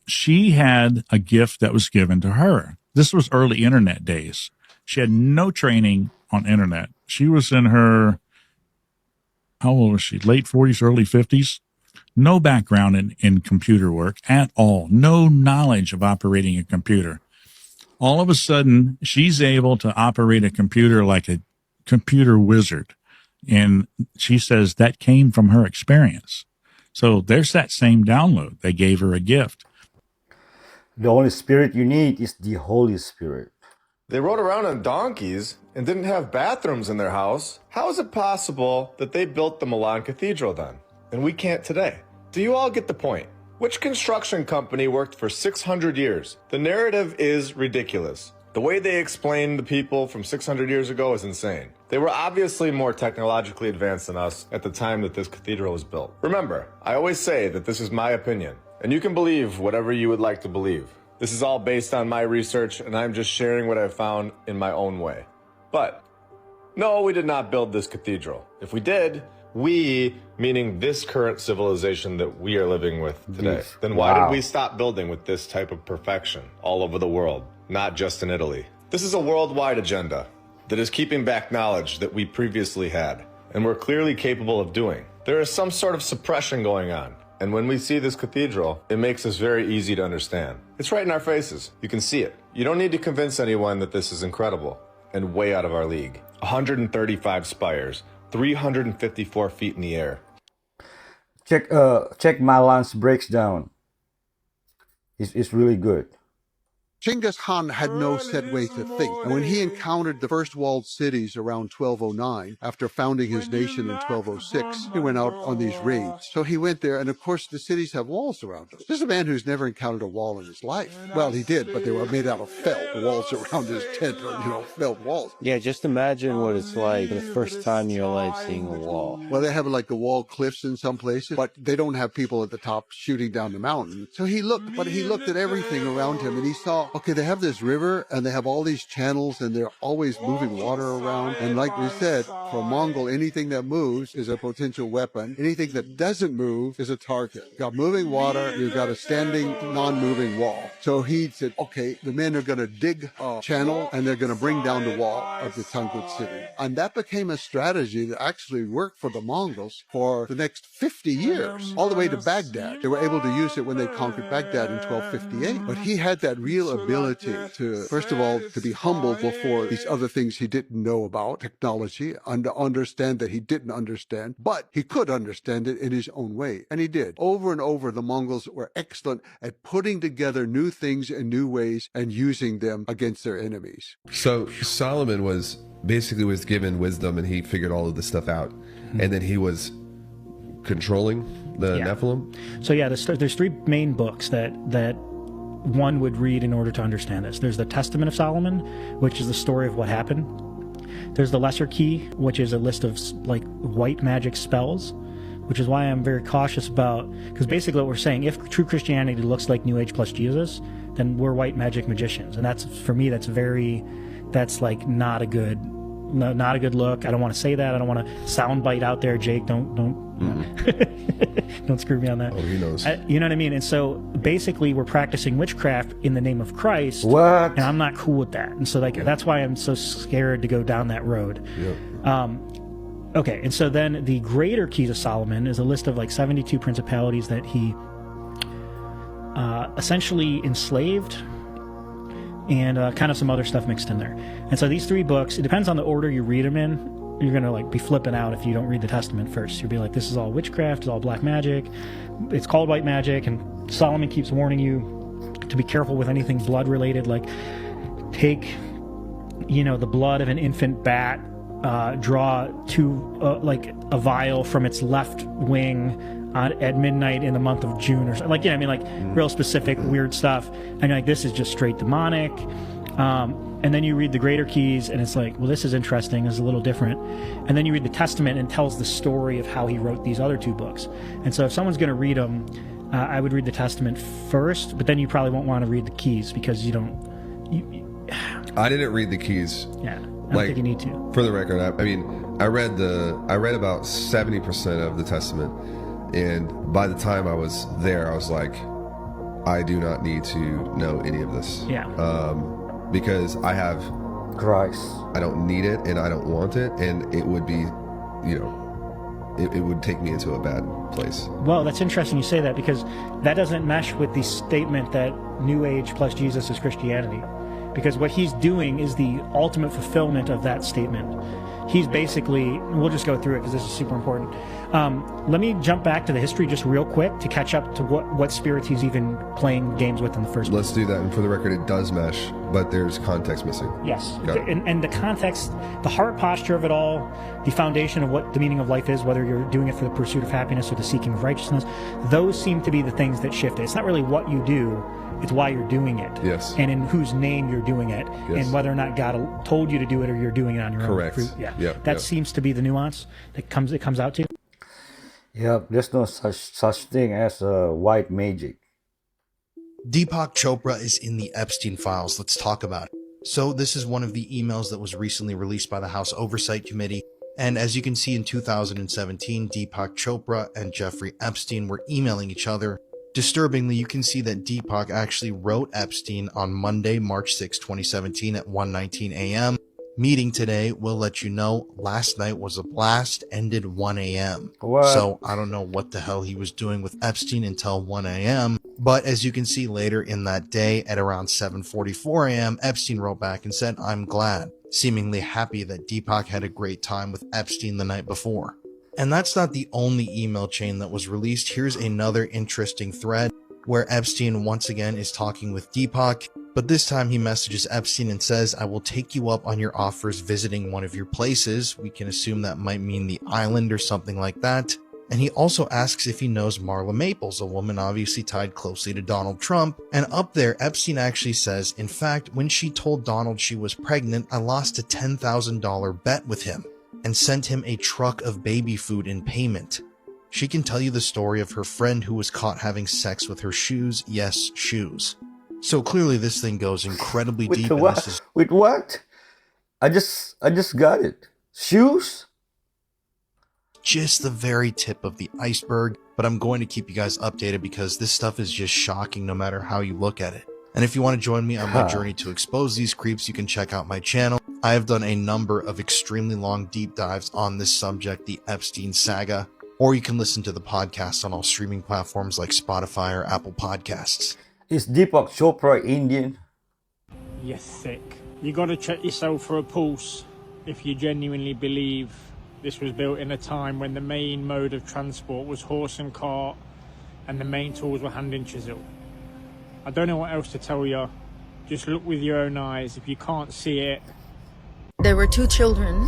Speaker 24: she had a gift that was given to her. This was early internet days. She had no training on internet. She was in her, how old was she? Late 40s, early 50s. No background in computer work at all. No knowledge of operating a computer. All of a sudden, she's able to operate a computer like a computer wizard. And she says that came from her experience. So there's that same download. They gave her a gift.
Speaker 1: The only spirit you need is the Holy Spirit.
Speaker 3: They rode around on donkeys and didn't have bathrooms in their house. How is it possible that they built the Milan Cathedral then, and we can't today? Do you all get the point? Which construction company worked for 600 years? The narrative is ridiculous. The way they explain the people from 600 years ago is insane. They were obviously more technologically advanced than us at the time that this cathedral was built. Remember, I always say that this is my opinion, and you can believe whatever you would like to believe. This is all based on my research, and I'm just sharing what I've found in my own way. But, no, we did not build this cathedral. If we did, we, meaning this current civilization that we are living with today, then why did we stop building with this type of perfection all over the world, not just in Italy? This is a worldwide agenda that is keeping back knowledge that we previously had, and we're clearly capable of doing. There is some sort of suppression going on. And when we see this cathedral, it makes us very easy to understand. It's right in our faces. You can see it. You don't need to convince anyone that this is incredible and way out of our league. 135 spires, 354 feet in the air.
Speaker 1: Check Malan's breakdown. It's really good.
Speaker 4: Genghis Khan had no set way to think, and when he encountered the first walled cities around 1209, after founding his nation in 1206, he went out on these raids. So he went there, and of course the cities have walls around them. This is a man who's never encountered a wall in his life. Well, he did, but they were made out of felt. The walls around his tent are, felt walls.
Speaker 5: Yeah, just imagine what it's like the first time in your life seeing a wall.
Speaker 4: Well, they have like the wall cliffs in some places, but they don't have people at the top shooting down the mountain. So he looked at everything around him, and he saw, okay, they have this river and they have all these channels and they're always moving water around. And like we said, for a Mongol, anything that moves is a potential weapon. Anything that doesn't move is a target. You've got moving water, you've got a standing, non-moving wall. So he said, okay, the men are going to dig a channel and they're going to bring down the wall of the Tangut city. And that became a strategy that actually worked for the Mongols for the next 50 years, all the way to Baghdad. They were able to use it when they conquered Baghdad in 1258. But he had that real ability to, first of all, to be humble before these other things he didn't know about, technology, and to understand that he didn't understand, but he could understand it in his own way. And he did. Over and over, the Mongols were excellent at putting together new things in new ways and using them against their enemies.
Speaker 6: So Solomon was given wisdom and he figured all of this stuff out. And then he was controlling the Nephilim?
Speaker 25: So yeah, there's three main books that one would read in order to understand this. There's the Testament of Solomon, which is the story of what happened. There's the Lesser Key, which is a list of like white magic spells which is why I'm very cautious about, because basically what we're saying, if true Christianity looks like New Age plus Jesus, then we're white magic magicians. And that's, for me, that's like not a good look. I don't want to say that. I don't want to soundbite out there, Jake. Don't don't screw me on that.
Speaker 6: Oh, he knows.
Speaker 25: You know what I mean? And so basically we're practicing witchcraft in the name of Christ.
Speaker 1: What?
Speaker 25: And I'm not cool with that. And so that's why I'm so scared to go down that road.
Speaker 6: Yep.
Speaker 25: Okay, and so then the Greater Keys of Solomon is a list of like 72 principalities that he essentially enslaved, and kind of some other stuff mixed in there. And so these 3 books, it depends on the order you read them in. You're going to like be flipping out if you don't read the Testament first. You'll be like, this is all witchcraft, it's all black magic. It's called white magic, and Solomon keeps warning you to be careful with anything blood related, like take, the blood of an infant bat, draw like a vial from its left wing at midnight in the month of June, or something. Like, real specific weird stuff. And you're like, this is just straight demonic. And then you read the Greater Keys, and it's like, well, this is interesting. This is a little different. And then you read the Testament, and it tells the story of how he wrote these other 2 books. And so if someone's going to read them, I would read the Testament first, but then you probably won't want to read the Keys because you don't.
Speaker 6: I didn't read the Keys.
Speaker 25: Yeah, I don't think you need to.
Speaker 6: For the record, I mean, I read about 70% of the Testament, and by the time I was there, I was like, I do not need to know any of this.
Speaker 25: Yeah.
Speaker 6: Because I have
Speaker 1: Christ.
Speaker 6: I don't need it, and I don't want it, and it would be, it would take me into a bad place.
Speaker 25: Well, that's interesting you say that, because that doesn't mesh with the statement that New Age plus Jesus is Christianity. Because what he's doing is the ultimate fulfillment of that statement. He's basically, we'll just go through it because this is super important. Let me jump back to the history just real quick to catch up to what spirits he's even playing games with in the first place.
Speaker 6: Let's do that. And for the record, it does mesh, but there's context missing.
Speaker 25: Yes.
Speaker 6: Got it.
Speaker 25: And the context, the heart posture of it all, the foundation of what the meaning of life is, whether you're doing it for the pursuit of happiness or the seeking of righteousness, those seem to be the things that shift it. It's not really what you do, it's why you're doing it.
Speaker 6: Yes.
Speaker 25: And in whose name you're doing it.
Speaker 6: Yes.
Speaker 25: And whether or not God told you to do it or you're doing it on your
Speaker 6: Correct.
Speaker 25: own. Yeah.
Speaker 6: Yep.
Speaker 25: That seems to be the nuance that it comes out to.
Speaker 1: Yeah, there's no such thing as white magic.
Speaker 7: Deepak Chopra is in the Epstein files. Let's talk about it. So this is one of the emails that was recently released by the House Oversight Committee. And as you can see, in 2017, Deepak Chopra and Jeffrey Epstein were emailing each other. Disturbingly, you can see that Deepak actually wrote Epstein on Monday, March 6, 2017 at 1:19 a.m. Meeting today will let you know last night was a blast, ended 1 a.m.
Speaker 1: What?
Speaker 7: So I don't know what the hell he was doing with Epstein until 1 a.m. But as you can see later in that day at around 7:44 a.m., Epstein wrote back and said, "I'm glad," seemingly happy that Deepak had a great time with Epstein the night before. And that's not the only email chain that was released. Here's another interesting thread where Epstein once again is talking with Deepak, but this time he messages Epstein and says, "I will take you up on your offers visiting one of your places." We can assume that might mean the island or something like that. And he also asks if he knows Marla Maples, a woman obviously tied closely to Donald Trump. And up there, Epstein actually says, "In fact, when she told Donald she was pregnant, I lost a $10,000 bet with him and sent him a truck of baby food in payment. She can tell you the story of her friend who was caught having sex with her shoes. Yes, shoes." So clearly this thing goes incredibly deep. And this is
Speaker 1: With what? I just got it. Shoes?
Speaker 7: just the very tip of the iceberg, but I'm going to keep you guys updated because this stuff is just shocking no matter how you look at it. And if you want to join me on my journey to expose these creeps, you can check out my channel. I have done a number of extremely long deep dives on this subject, the Epstein saga, or you can listen to the podcast on all streaming platforms like Spotify or Apple Podcasts.
Speaker 1: Is Deepak Chopra Indian?
Speaker 8: You're sick. You got to check yourself for a pulse if you genuinely believe this was built in a time when the main mode of transport was horse and cart and the main tools were hand and chisel. I don't know what else to tell you. Just look with your own eyes. If you can't see it.
Speaker 9: There were two children.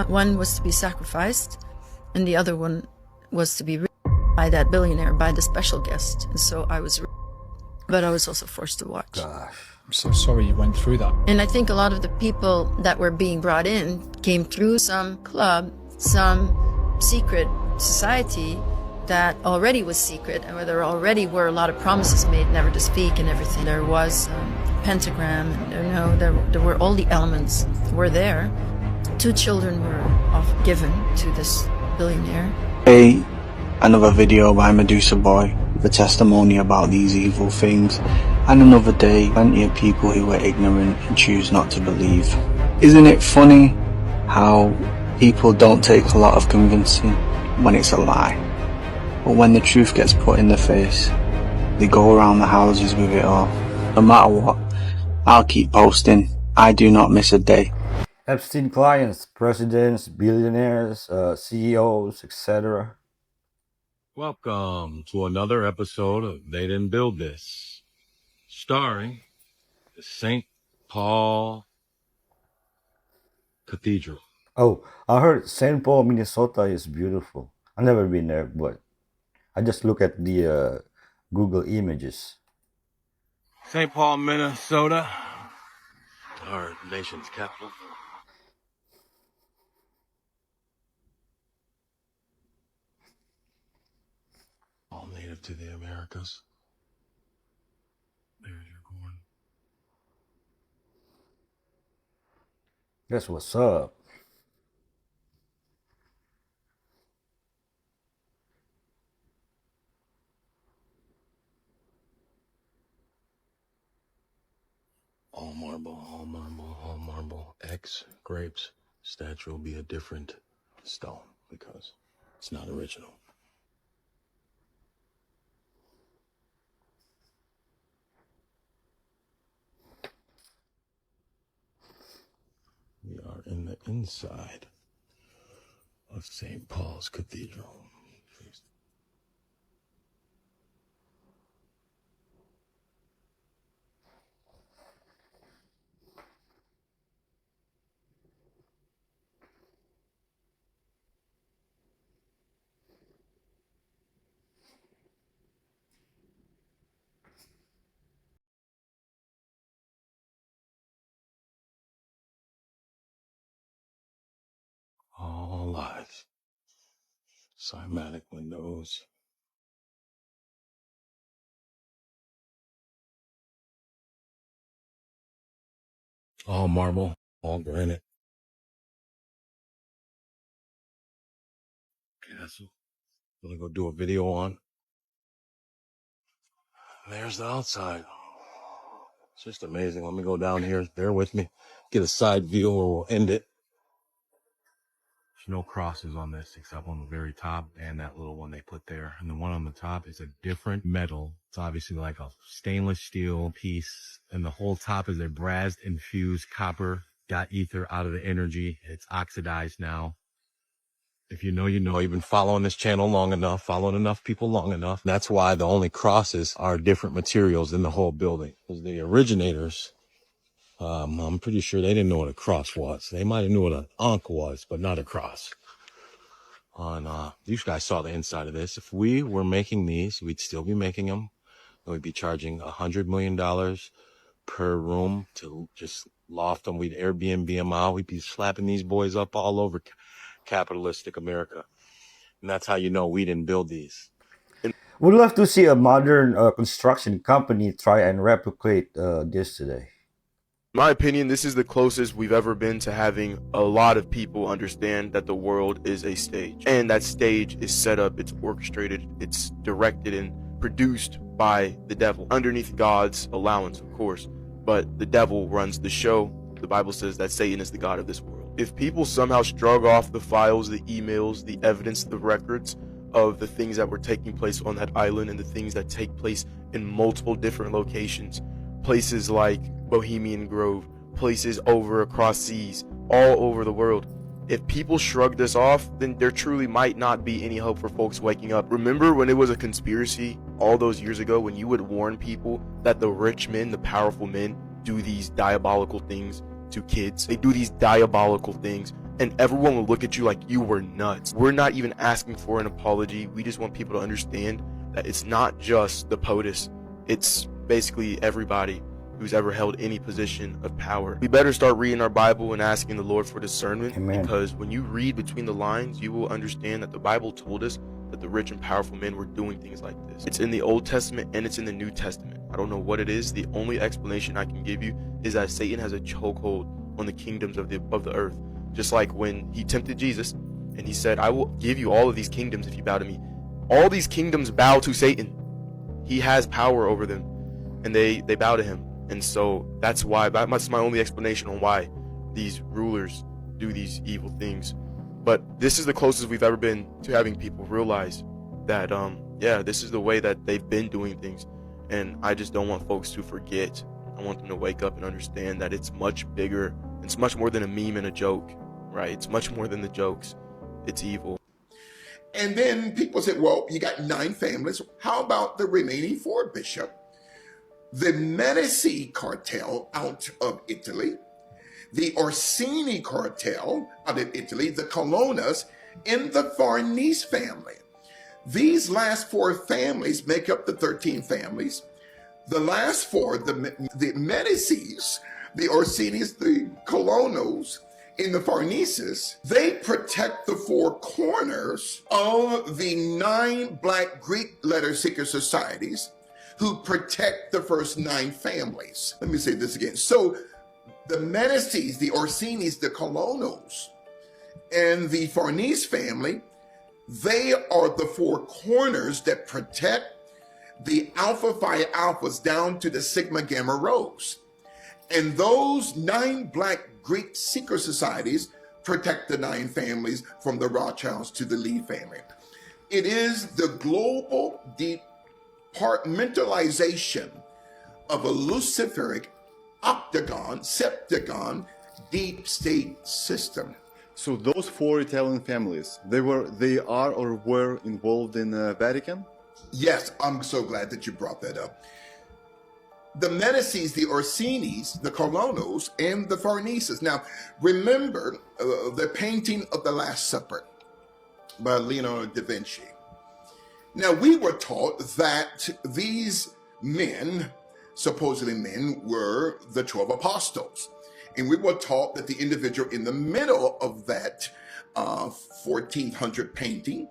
Speaker 9: One was to be sacrificed and the other one was to be raped by that billionaire, by the special guest. And so I was raped, but I was also forced to watch.
Speaker 1: Gosh.
Speaker 8: I'm so sorry you went through that.
Speaker 9: And I think a lot of the people that were being brought in came through some club, some secret society that already was secret and where there already were a lot of promises made never to speak and everything. There was pentagram, and there were all the elements were there. 2 children were given to this billionaire.
Speaker 10: Hey, another video by Medusa Boy, the testimony about these evil things, and another day, plenty of people who were ignorant and choose not to believe. Isn't it funny how people don't take a lot of convincing when it's a lie, but when the truth gets put in their face, they go around the houses with it all. No matter what, I'll keep posting. I do not miss a day.
Speaker 1: Epstein clients, presidents, billionaires, CEOs, etc.
Speaker 11: Welcome to another episode of They Didn't Build This, starring the St. Paul Cathedral.
Speaker 1: Oh, I heard St. Paul, Minnesota is beautiful. I've never been there, but I just look at the Google images.
Speaker 11: St. Paul, Minnesota, our nation's capital. All native to the Americas. There's your corn.
Speaker 1: That's what's up.
Speaker 11: All marble, all marble, all marble. X grapes. Statue will be a different stone because it's not original. We are in the inside of St. Paul's Cathedral. All live. Cymatic windows. All marble, all granite. Castle. Gonna go do a video on. There's the outside. It's just amazing. Let me go down here. Bear with me. Get a side view or we'll end it. There's no crosses on this except on the very top and that little one they put there. And the one on the top is a different metal. It's obviously like a stainless steel piece. And the whole top is a brass infused copper. Got ether out of the energy. It's oxidized now. If you know, you know. You've been following this channel long enough, following enough people long enough. That's why the only crosses are different materials in the whole building. Because the originators, I'm pretty sure they didn't know what a cross was. They might have knew what an ankh was, but not a cross. You guys saw the inside of this. If we were making these, we'd still be making them. And we'd be charging $100 million per room to just loft them. We'd Airbnb them out. We'd be slapping these boys up all over capitalistic America. And that's how you know we didn't build these.
Speaker 1: Would love to see a modern construction company try and replicate this today.
Speaker 12: In my opinion, this is the closest we've ever been to having a lot of people understand that the world is a stage. And that stage is set up, it's orchestrated, it's directed and produced by the devil, underneath God's allowance, of course. But the devil runs the show. The Bible says that Satan is the god of this world. If people somehow strug off the files, the emails, the evidence, the records of the things that were taking place on that island and the things that take place in multiple different locations, places like Bohemian Grove, places over across seas, all over the world. If people shrug this off, then there truly might not be any hope for folks waking up. Remember when it was a conspiracy all those years ago when you would warn people that the rich men, the powerful men, do these diabolical things to kids? They do these diabolical things and everyone will look at you like you were nuts. We're not even asking for an apology. We just want people to understand that it's not just the POTUS. It's basically everybody who's ever held any position of power. We better start reading our Bible and asking the Lord for discernment.
Speaker 1: Amen.
Speaker 12: Because when you read between the lines, you will understand that the Bible told us that the rich and powerful men were doing things like this. It's in the Old Testament and it's in the New Testament. I don't know what it is. The only explanation I can give you is that Satan has a chokehold on the kingdoms of the earth. Just like when he tempted Jesus and he said, I will give you all of these kingdoms if you bow to me. All these kingdoms bow to Satan. He has power over them and they bow to him. And so that's my only explanation on why these rulers do these evil things. But this is the closest we've ever been to having people realize that, this is the way that they've been doing things. And I just don't want folks to forget. I want them to wake up and understand that it's much bigger. It's much more than a meme and a joke, right? It's much more than the jokes. It's evil.
Speaker 13: And then people said, well, you got 9 families. How about the remaining 4, Bishop? The Medici cartel out of Italy, the Orsini cartel out of Italy, the Colonnas, and the Farnese family. These last 4 families make up the 13 families. The last 4, the Medicis, the Orsinis, the Colonnas, and the Farneses, they protect the 4 corners of the 9 Black Greek letter seeker societies who protect the first 9 families. Let me say this again. So the Medicis, the Orsinis, the Colonnas, and the Farnese family, they are the 4 corners that protect the Alpha Phi Alphas down to the Sigma Gamma Rhos. And those 9 Black Greek secret societies protect the 9 families from the Rothschilds to the Lee family. It is the global departmentalization of a Luciferic septagon deep state system.
Speaker 14: So those 4 Italian families, they are or were involved in the Vatican?
Speaker 13: Yes, I'm so glad that you brought that up. The Medicis, the Orsinis, the Colonnas, and the Farneses. Now, remember the painting of the Last Supper by Leonardo da Vinci. Now, we were taught that these men, supposedly men, were the 12 apostles. And we were taught that the individual in the middle of that 1400 painting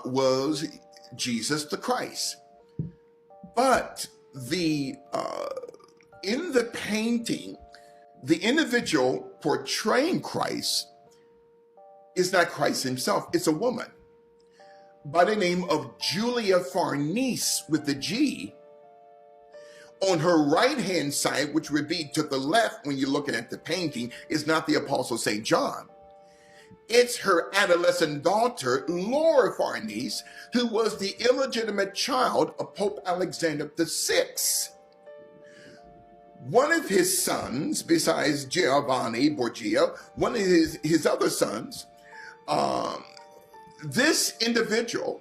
Speaker 13: was Jesus the Christ. But in the painting, the individual portraying Christ is not Christ himself. It's a woman by the name of Julia Farnese with the G. On her right-hand side, which would be to the left when you're looking at the painting, is not the Apostle St. John. It's her adolescent daughter, Laura Farnese, who was the illegitimate child of Pope Alexander VI. One of his sons, besides Giovanni Borgia, one of his other sons, this individual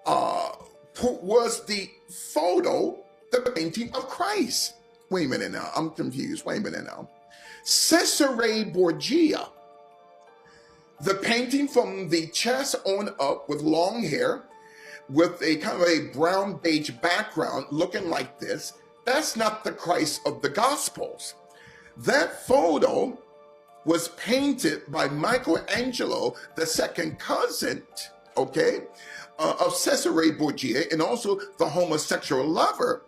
Speaker 13: was the the painting of Christ. Wait a minute now, I'm confused. Wait a minute now. Cesare Borgia, the painting from the chest on up with long hair, with a kind of a brown beige background looking like this, that's not the Christ of the Gospels. That photo was painted by Michelangelo, the second cousin, of Cesare Borgia, and also the homosexual lover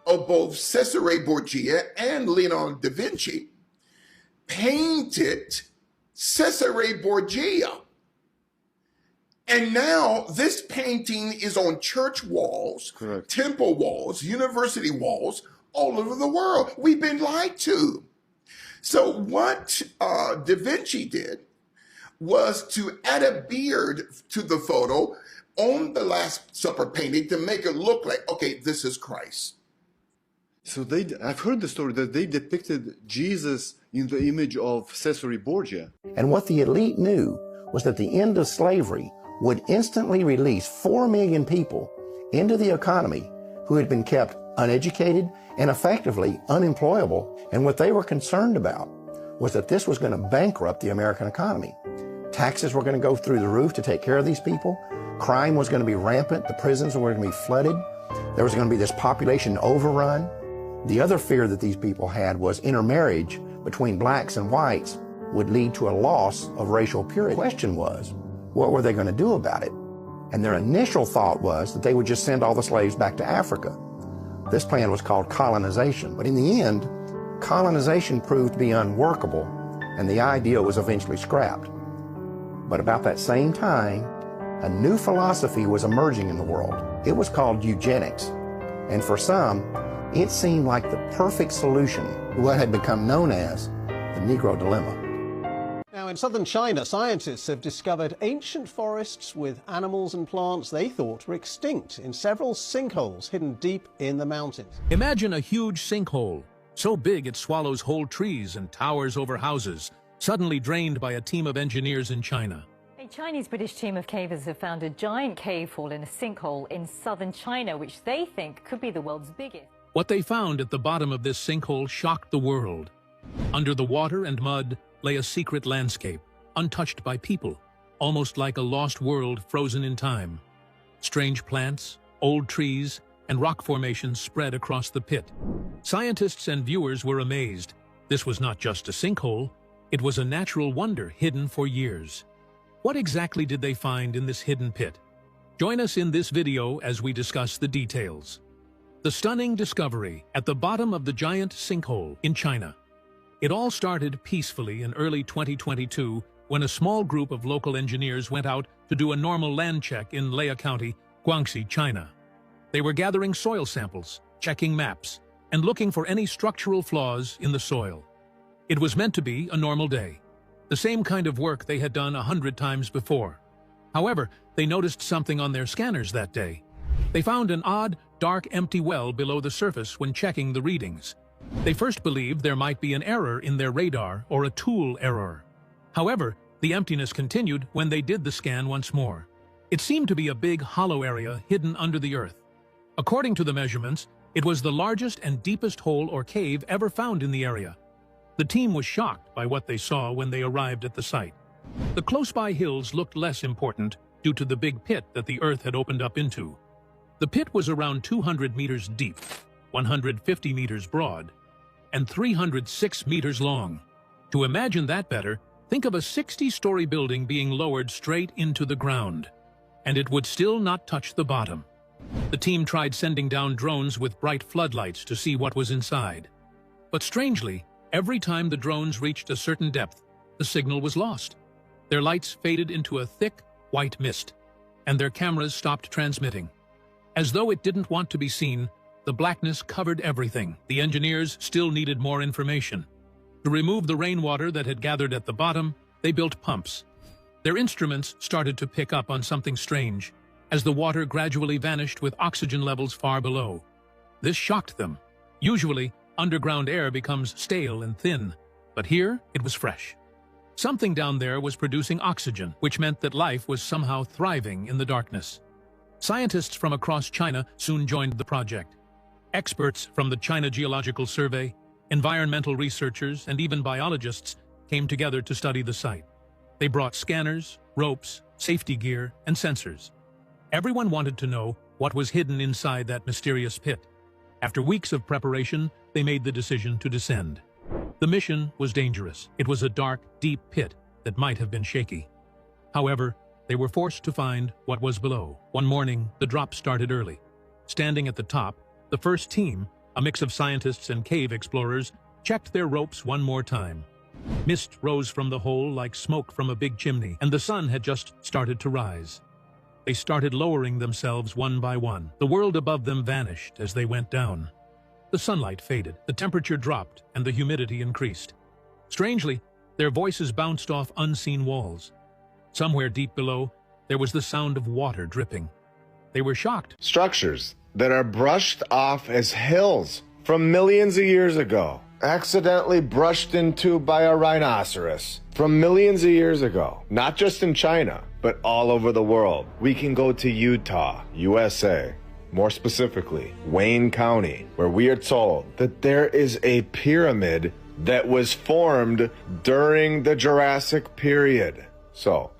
Speaker 13: of both Cesare Borgia and Leonardo da Vinci, painted Cesare Borgia. And now this painting is on church walls,
Speaker 14: correct,
Speaker 13: temple walls, university walls, all over the world. We've been lied to. So what Da Vinci did was to add a beard to the photo on the Last Supper painting to make it look like, okay, this is Christ.
Speaker 14: So I've heard the story that they depicted Jesus in the image of Cesare Borgia.
Speaker 15: And what the elite knew was that the end of slavery would instantly release 4 million people into the economy who had been kept uneducated and effectively unemployable. And what they were concerned about was that this was going to bankrupt the American economy. Taxes were going to go through the roof to take care of these people. Crime was going to be rampant. The prisons were going to be flooded. There was going to be this population overrun. The other fear that these people had was intermarriage between blacks and whites would lead to a loss of racial purity. The question was, what were they going to do about it? And their initial thought was that they would just send all the slaves back to Africa. This plan was called colonization, but in the end, colonization proved to be unworkable, and the idea was eventually scrapped. But about that same time, a new philosophy was emerging in the world. It was called eugenics, and for some, it seemed like the perfect solution to what had become known as the Negro Dilemma.
Speaker 17: Now, in southern China, scientists have discovered ancient forests with animals and plants they thought were extinct in several sinkholes hidden deep in the mountains.
Speaker 18: Imagine a huge sinkhole, so big it swallows whole trees and towers over houses, suddenly drained by a team of engineers in China.
Speaker 19: A Chinese-British team of cavers have found a giant cave fall in a sinkhole in southern China, which they think could be the world's biggest.
Speaker 18: What they found at the bottom of this sinkhole shocked the world. Under the water and mud lay a secret landscape, untouched by people, almost like a lost world frozen in time. Strange plants, old trees, and rock formations spread across the pit. Scientists and viewers were amazed. This was not just a sinkhole, it was a natural wonder hidden for years. What exactly did they find in this hidden pit? Join us in this video as we discuss the details. The stunning discovery at the bottom of the giant sinkhole in China. It all started peacefully in early 2022 when a small group of local engineers went out to do a normal land check in Lehua County, Guangxi, China. They were gathering soil samples, checking maps, and looking for any structural flaws in the soil. It was meant to be a normal day, the same kind of work they had done 100 times before. However, they noticed something on their scanners that day. They found an odd, dark, empty well below the surface when checking the readings. They first believed there might be an error in their radar or a tool error. However, the emptiness continued when they did the scan once more. It seemed to be a big, hollow area hidden under the earth. According to the measurements, it was the largest and deepest hole or cave ever found in the area. The team was shocked by what they saw when they arrived at the site. The close-by hills looked less important due to the big pit that the earth had opened up into. The pit was around 200 meters deep, 150 meters broad, and 306 meters long. To imagine that better, think of a 60-story building being lowered straight into the ground, and it would still not touch the bottom. The team tried sending down drones with bright floodlights to see what was inside. But strangely, every time the drones reached a certain depth, the signal was lost. Their lights faded into a thick, white mist, and their cameras stopped transmitting. As though it didn't want to be seen, the blackness covered everything. The engineers still needed more information. To remove the rainwater that had gathered at the bottom, they built pumps. Their instruments started to pick up on something strange, as the water gradually vanished with oxygen levels far below. This shocked them. Usually, underground air becomes stale and thin, but here it was fresh. Something down there was producing oxygen, which meant that life was somehow thriving in the darkness. Scientists from across China soon joined the project. Experts from the China Geological Survey, environmental researchers, and even biologists came together to study the site. They brought scanners, ropes, safety gear, and sensors. Everyone wanted to know what was hidden inside that mysterious pit. After weeks of preparation, they made the decision to descend. The mission was dangerous. It was a dark, deep pit that might have been shaky. However, they were forced to find what was below. One morning, the drop started early. Standing at the top, the first team, a mix of scientists and cave explorers, checked their ropes one more time. Mist rose from the hole like smoke from a big chimney, and the sun had just started to rise. They started lowering themselves one by one. The world above them vanished as they went down. The sunlight faded, the temperature dropped, and the humidity increased. Strangely, their voices bounced off unseen walls. Somewhere deep below, there was the sound of water dripping. They were shocked.
Speaker 3: Structures that are brushed off as hills from millions of years ago, accidentally brushed into by a rhinoceros from millions of years ago, not just in China, but all over the world. We can go to Utah, USA, more specifically, Wayne County, where we are told that there is a pyramid that was formed during the Jurassic period. So,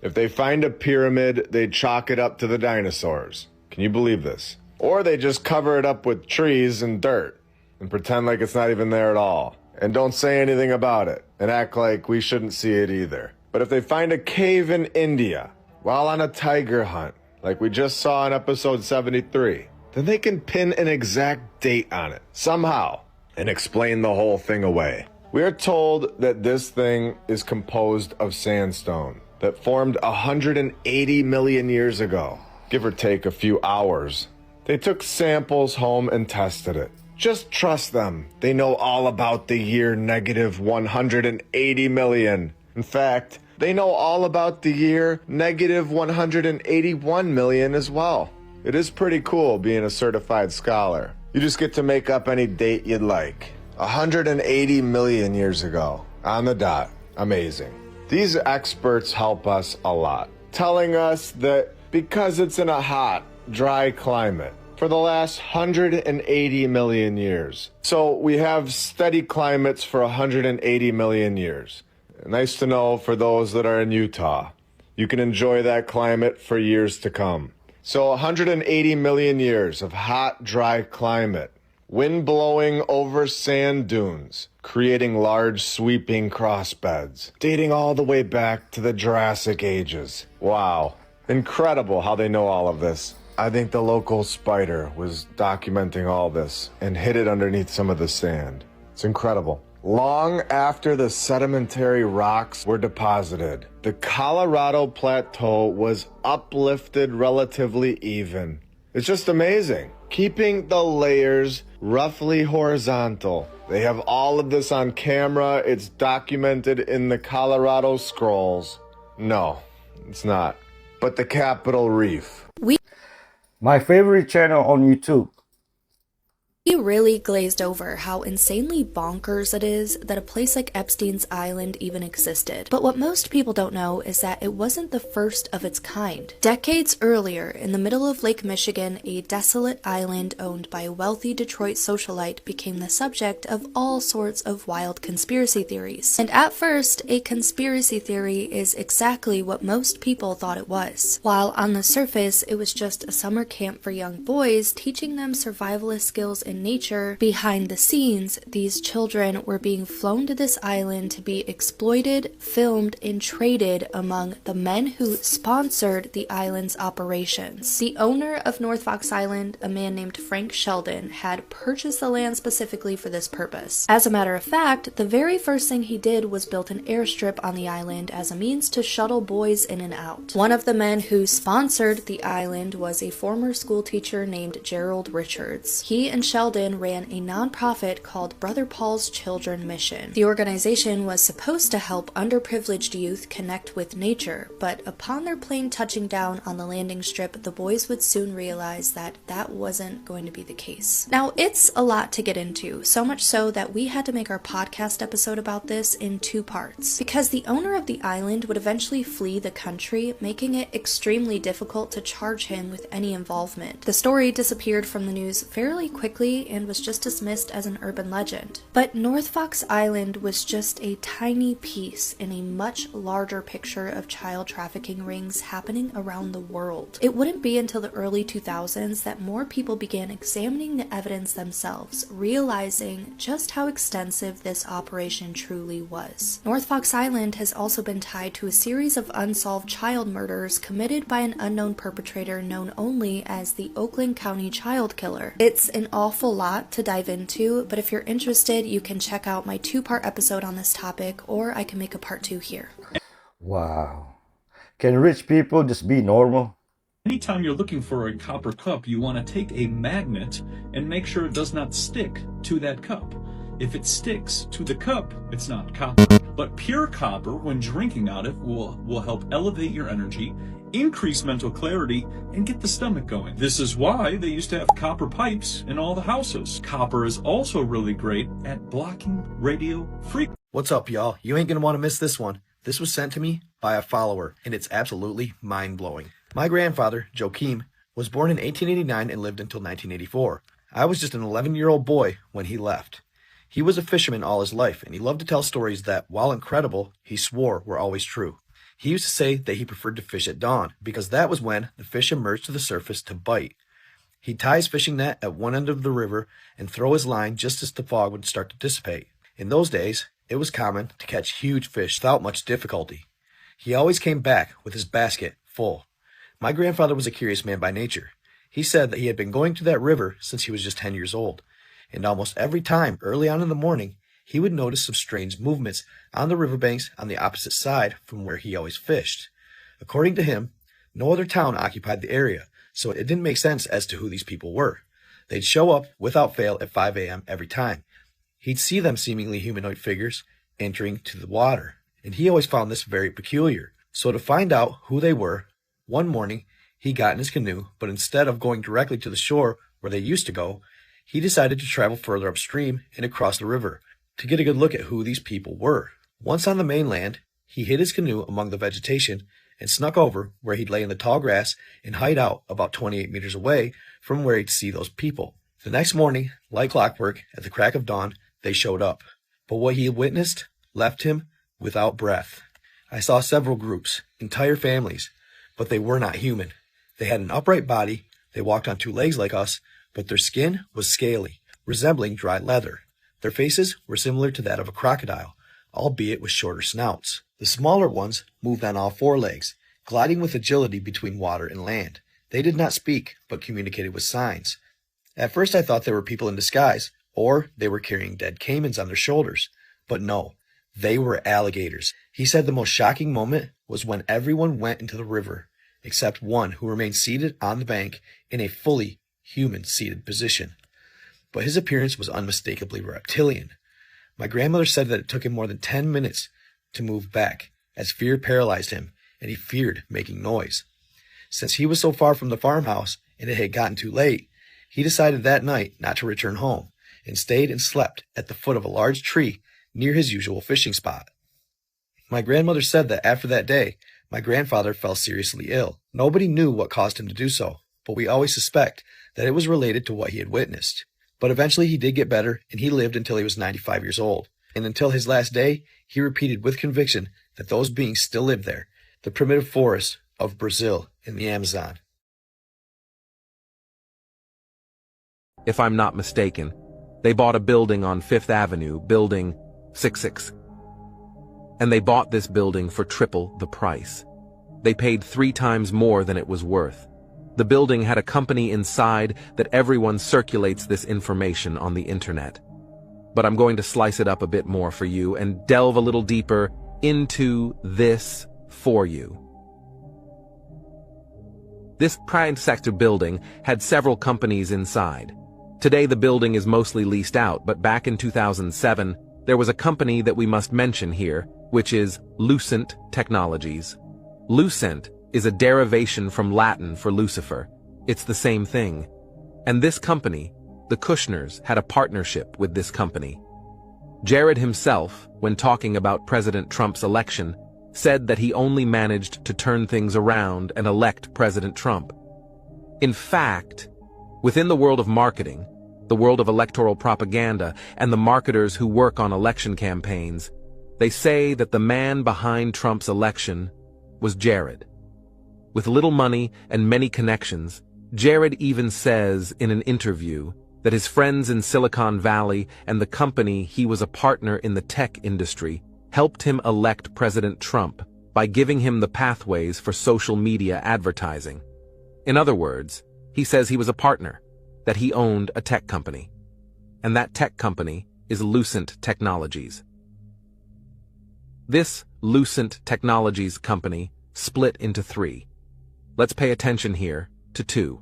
Speaker 3: if they find a pyramid, they chalk it up to the dinosaurs. Can you believe this? Or they just cover it up with trees and dirt. and pretend like it's not even there at all. And don't say anything about it and act like we shouldn't see it either. But if they find a cave in India while on a tiger hunt, like we just saw in episode 73, then they can pin an exact date on it somehow and explain the whole thing away. We are told that this thing is composed of sandstone that formed 180 million years ago, give or take a few hours. They took samples home and tested it. Just trust them. They know all about the year negative 180 million. In fact, they know all about the year negative 181 million as well. It is pretty cool being a certified scholar. You just get to make up any date you'd like. 180 million years ago, on the dot. Amazing. These experts help us a lot, telling us that because it's in a hot, dry climate for the last 180 million years. So we have steady climates for 180 million years. Nice to know for those that are in Utah. You can enjoy that climate for years to come. So 180 million years of hot, dry climate. Wind blowing over sand dunes, creating large sweeping crossbeds, dating all the way back to the Jurassic ages. Wow. Incredible how they know all of this. I think the local spider was documenting all this and hid it underneath some of the sand. It's incredible. Long after the sedimentary rocks were deposited, the Colorado Plateau was uplifted relatively even. It's just amazing. Keeping the layers roughly horizontal. They have all of this on camera. It's documented in the Colorado Scrolls. No, it's not. But the Capitol Reef.
Speaker 1: My favorite channel on YouTube.
Speaker 2: We really glazed over how insanely bonkers it is that a place like Epstein's Island even existed. But what most people don't know is that it wasn't the first of its kind. Decades earlier, in the middle of Lake Michigan, a desolate island owned by a wealthy Detroit socialite became the subject of all sorts of wild conspiracy theories. And at first, a conspiracy theory is exactly what most people thought it was. While on the surface, it was just a summer camp for young boys, teaching them survivalist skills in nature, behind the scenes, these children were being flown to this island to be exploited, filmed, and traded among the men who sponsored the island's operations. The owner of North Fox Island, a man named Frank Sheldon, had purchased the land specifically for this purpose. As a matter of fact, the very first thing he did was built an airstrip on the island as a means to shuttle boys in and out. One of the men who sponsored the island was a former school teacher named Gerald Richards. He and Sheldon ran a nonprofit called Brother Paul's Children Mission. The organization was supposed to help underprivileged youth connect with nature, but upon their plane touching down on the landing strip, the boys would soon realize that that wasn't going to be the case. Now, it's a lot to get into, so much so that we had to make our podcast episode about this in 2 parts, because the owner of the island would eventually flee the country, making it extremely difficult to charge him with any involvement. The story disappeared from the news fairly quickly and was just dismissed as an urban legend. But North Fox Island was just a tiny piece in a much larger picture of child trafficking rings happening around the world. It wouldn't be until the early 2000s that more people began examining the evidence themselves, realizing just how extensive this operation truly was. North Fox Island has also been tied to a series of unsolved child murders committed by an unknown perpetrator known only as the Oakland County Child Killer. It's an awful lot to dive into, but if you're interested, you can check out my 2-part episode on this topic, or I can make a part 2 here.
Speaker 1: Wow. Can rich people just be normal?
Speaker 16: Anytime you're looking for a copper cup, you want to take a magnet and make sure it does not stick to that cup. If it sticks to the cup, it's not copper. But pure copper, when drinking out of it, will help elevate your energy, increase mental clarity, and get the stomach going. This is why they used to have copper pipes in all the houses. Copper is also really great at blocking radio frequency.
Speaker 20: What's up, y'all? You ain't gonna want to miss this one. This was sent to me by a follower, and it's absolutely mind-blowing. My grandfather, Joachim, was born in 1889 and lived until 1984. I was just an 11-year-old boy when he left. He was a fisherman all his life, and he loved to tell stories that, while incredible, he swore were always true. He used to say that he preferred to fish at dawn, because that was when the fish emerged to the surface to bite. He'd tie his fishing net at one end of the river and throw his line just as the fog would start to dissipate. In those days, it was common to catch huge fish without much difficulty. He always came back with his basket full. My grandfather was a curious man by nature. He said that he had been going to that river since he was just 10 years old, and almost every time early on in the morning, he would notice some strange movements on the riverbanks on the opposite side from where he always fished. According to him, no other town occupied the area, so it didn't make sense as to who these people were. They'd show up without fail at 5 a.m. every time. He'd see them seemingly humanoid figures entering to the water, and he always found this very peculiar. So to find out who they were, one morning he got in his canoe, but instead of going directly to the shore where they used to go, he decided to travel further upstream and across the river to get a good look at who these people were. Once on the mainland, he hid his canoe among the vegetation and snuck over where he'd lay in the tall grass and hide out about 28 meters away from where he'd see those people. The next morning, like clockwork, at the crack of dawn, they showed up. But what he had witnessed left him without breath. I saw several groups, entire families, but they were not human. They had an upright body, they walked on two legs like us, but their skin was scaly, resembling dry leather. Their faces were similar to that of a crocodile, albeit with shorter snouts. The smaller ones moved on all four legs, gliding with agility between water and land. They did not speak, but communicated with signs. At first I thought they were people in disguise, or they were carrying dead caimans on their shoulders. But no, they were alligators. He said the most shocking moment was when everyone went into the river, except one who remained seated on the bank in a fully human-seated position. But his appearance was unmistakably reptilian. My grandmother said that it took him more than 10 minutes to move back, as fear paralyzed him, and he feared making noise. Since he was so far from the farmhouse, and it had gotten too late, he decided that night not to return home, and stayed and slept at the foot of a large tree near his usual fishing spot. My grandmother said that after that day, my grandfather fell seriously ill. Nobody knew what caused him to do so, but we always suspect that it was related to what he had witnessed. But eventually he did get better, and he lived until he was 95 years old. And until his last day, he repeated with conviction that those beings still lived there, the primitive forests of Brazil in the Amazon.
Speaker 5: If I'm not mistaken, they bought a building on 5th Avenue, building 66. And they bought this building for triple the price. They paid 3 times more than it was worth. The building had a company inside that everyone circulates this information on the internet. But I'm going to slice it up a bit more for you and delve a little deeper into this for you. This prime sector building had several companies inside. Today the building is mostly leased out, but back in 2007, there was a company that we must mention here, which is Lucent Technologies. Lucent is a derivation from Latin for Lucifer. It's the same thing. And this company, the Kushners, had a partnership with this company. Jared himself, when talking about President Trump's election, said that he only managed to turn things around and elect President Trump. In fact, within the world of marketing, the world of electoral propaganda, and the marketers who work on election campaigns, they say that the man behind Trump's election was Jared. With little money and many connections, Jared even says in an interview that his friends in Silicon Valley and the company he was a partner in the tech industry helped him elect President Trump by giving him the pathways for social media advertising. In other words, he says he was a partner, that he owned a tech company. And that tech company is Lucent Technologies. This Lucent Technologies company split into 3. Let's pay attention here to 2.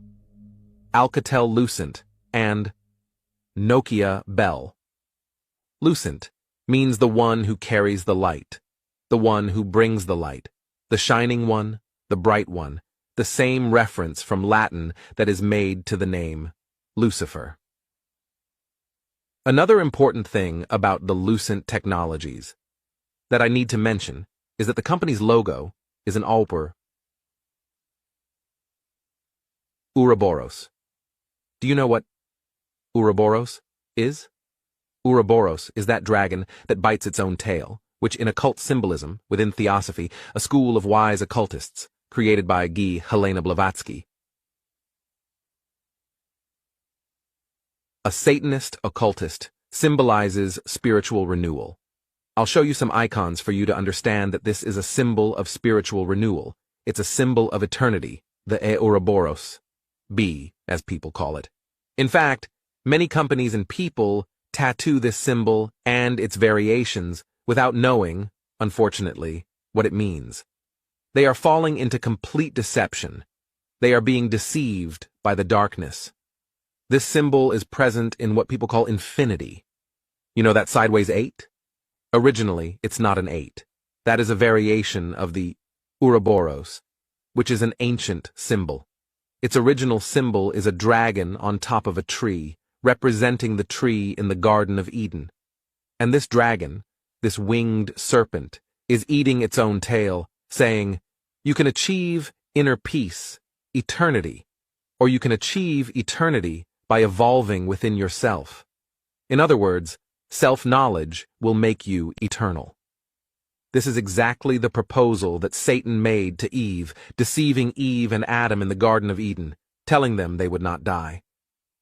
Speaker 5: Alcatel-Lucent and Nokia Bell. Lucent means the one who carries the light, the one who brings the light, the shining one, the bright one, the same reference from Latin that is made to the name Lucifer. Another important thing about the Lucent Technologies that I need to mention is that the company's logo is an Ouroboros. Do you know what Ouroboros is? Ouroboros is that dragon that bites its own tail, which in occult symbolism, within Theosophy, a school of wise occultists, created by Guy Helena Blavatsky. A Satanist occultist symbolizes spiritual renewal. I'll show you some icons for you to understand that this is a symbol of spiritual renewal. It's a symbol of eternity, the Ouroboros, B, as people call it. In fact, many companies and people tattoo this symbol and its variations without knowing, unfortunately, what it means. They are falling into complete deception. They are being deceived by the darkness. This symbol is present in what people call infinity. You know that sideways 8? Originally, it's not an 8. That is a variation of the Ouroboros, which is an ancient symbol. Its original symbol is a dragon on top of a tree, representing the tree in the Garden of Eden. And this dragon, this winged serpent, is eating its own tail, saying, you can achieve inner peace, eternity, or you can achieve eternity by evolving within yourself. In other words, self-knowledge will make you eternal. This is exactly the proposal that Satan made to Eve, deceiving Eve and Adam in the Garden of Eden, telling them they would not die.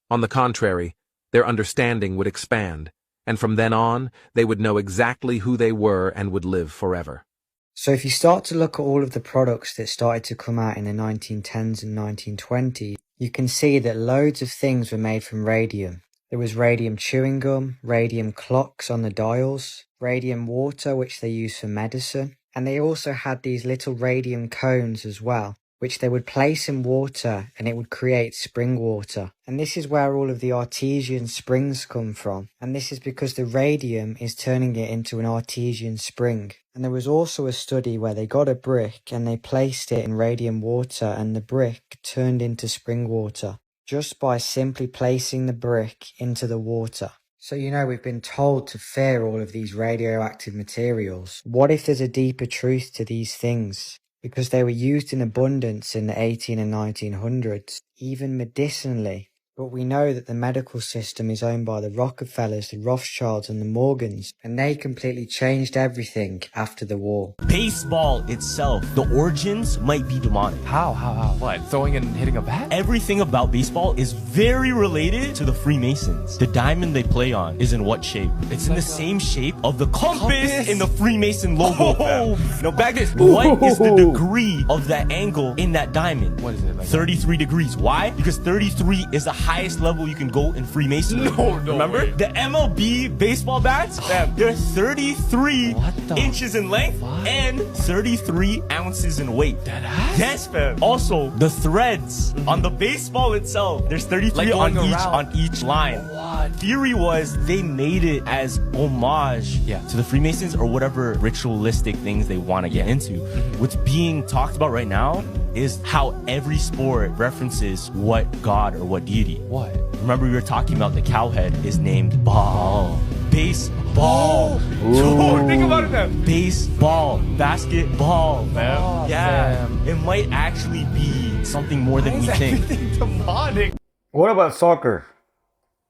Speaker 5: On the contrary, their understanding would expand, and from then on, they would know exactly who they were and would live forever.
Speaker 4: So if you start to look at all of the products that started to come out in the 1910s and 1920s, you can see that loads of things were made from radium. There was radium chewing gum, radium clocks on the dials, radium water, which they use for medicine, and they also had these little radium cones as well, which they would place in water and it would create spring water. And this is where all of the artesian springs come from. And this is because the radium is turning it into an artesian spring. And there was also a study where they got a brick and they placed it in radium water and the brick turned into spring water, just by simply placing the brick into the water. So we've been told to fear all of these radioactive materials. What if there's a deeper truth to these things? Because they were used in abundance in the 18 and 1900s, even medicinally. But we know that the medical system is owned by the Rockefellers, the Rothschilds and the Morgans, and they completely changed everything after the war.
Speaker 21: Baseball itself, the origins might be demonic.
Speaker 22: How? What? Throwing and hitting a bat?
Speaker 21: Everything about baseball is very related to the Freemasons. The diamond they play on is in what shape? It's in the same shape of the compass in the Freemason logo. Now back this. What is the degree of that angle in that diamond?
Speaker 22: What is it?
Speaker 21: 33 degrees. Why? Because 33 is the highest level you can go in Freemasonry.
Speaker 22: No
Speaker 21: Remember?
Speaker 22: way.
Speaker 21: The MLB baseball bats, they're 33 inches in length and 33 ounces in weight. Yes, fam. Also, the threads on the baseball itself, there's 33 on each line.
Speaker 22: What?
Speaker 21: Theory was they made it as homage to the Freemasons or whatever ritualistic things they want to get into. What's being talked about right now is how every sport references what god or what deity.
Speaker 22: What?
Speaker 21: Remember we were talking about the cowhead is named ball. Baseball. Dude, think about it, man. Baseball. Basketball, man.
Speaker 22: Fam.
Speaker 21: It might actually be something more than we think.
Speaker 22: Everything demonic.
Speaker 1: What about soccer?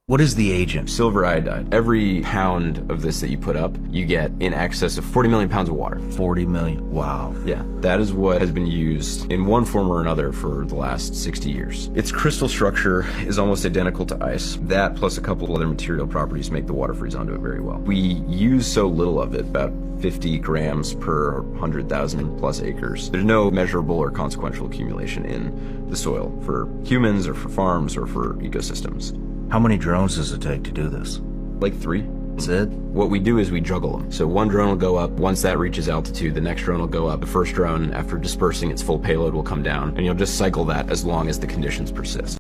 Speaker 23: What is the agent? Silver iodide. Every pound of this that you put up, you get in excess of 40 million pounds of water. 40 million. Wow. Yeah, that is what has been used in one form or another for the last 60 years. Its crystal structure is almost identical to ice. That plus a couple of other material properties make the water freeze onto it very well. We use so little of it, about 50 grams per 100,000 plus acres. There's no measurable or consequential accumulation in the soil for humans or for farms or for ecosystems.
Speaker 24: How many drones does it take to do this?
Speaker 23: Like 3.
Speaker 24: That's it?
Speaker 23: What we do is we juggle them. So one drone will go up. Once that reaches altitude, the next drone will go up. The first drone, after dispersing its full payload, will come down. And you'll just cycle that as long as the conditions persist.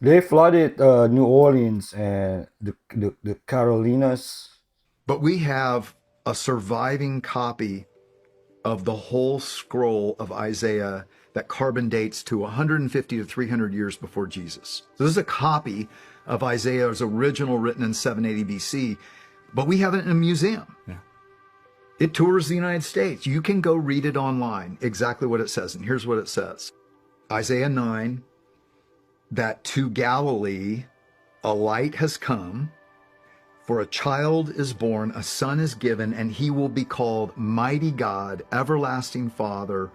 Speaker 1: They flooded New Orleans and the Carolinas.
Speaker 26: But we have a surviving copy of the whole scroll of Isaiah that carbon dates to 150 to 300 years before Jesus. So this is a copy of Isaiah's original written in 780 BC, but we have it in a museum.
Speaker 22: Yeah.
Speaker 26: It tours the United States. You can go read it online, exactly what it says. And here's what it says. Isaiah 9, that to Galilee a light has come, for a child is born, a son is given, and he will be called Mighty God, Everlasting Father,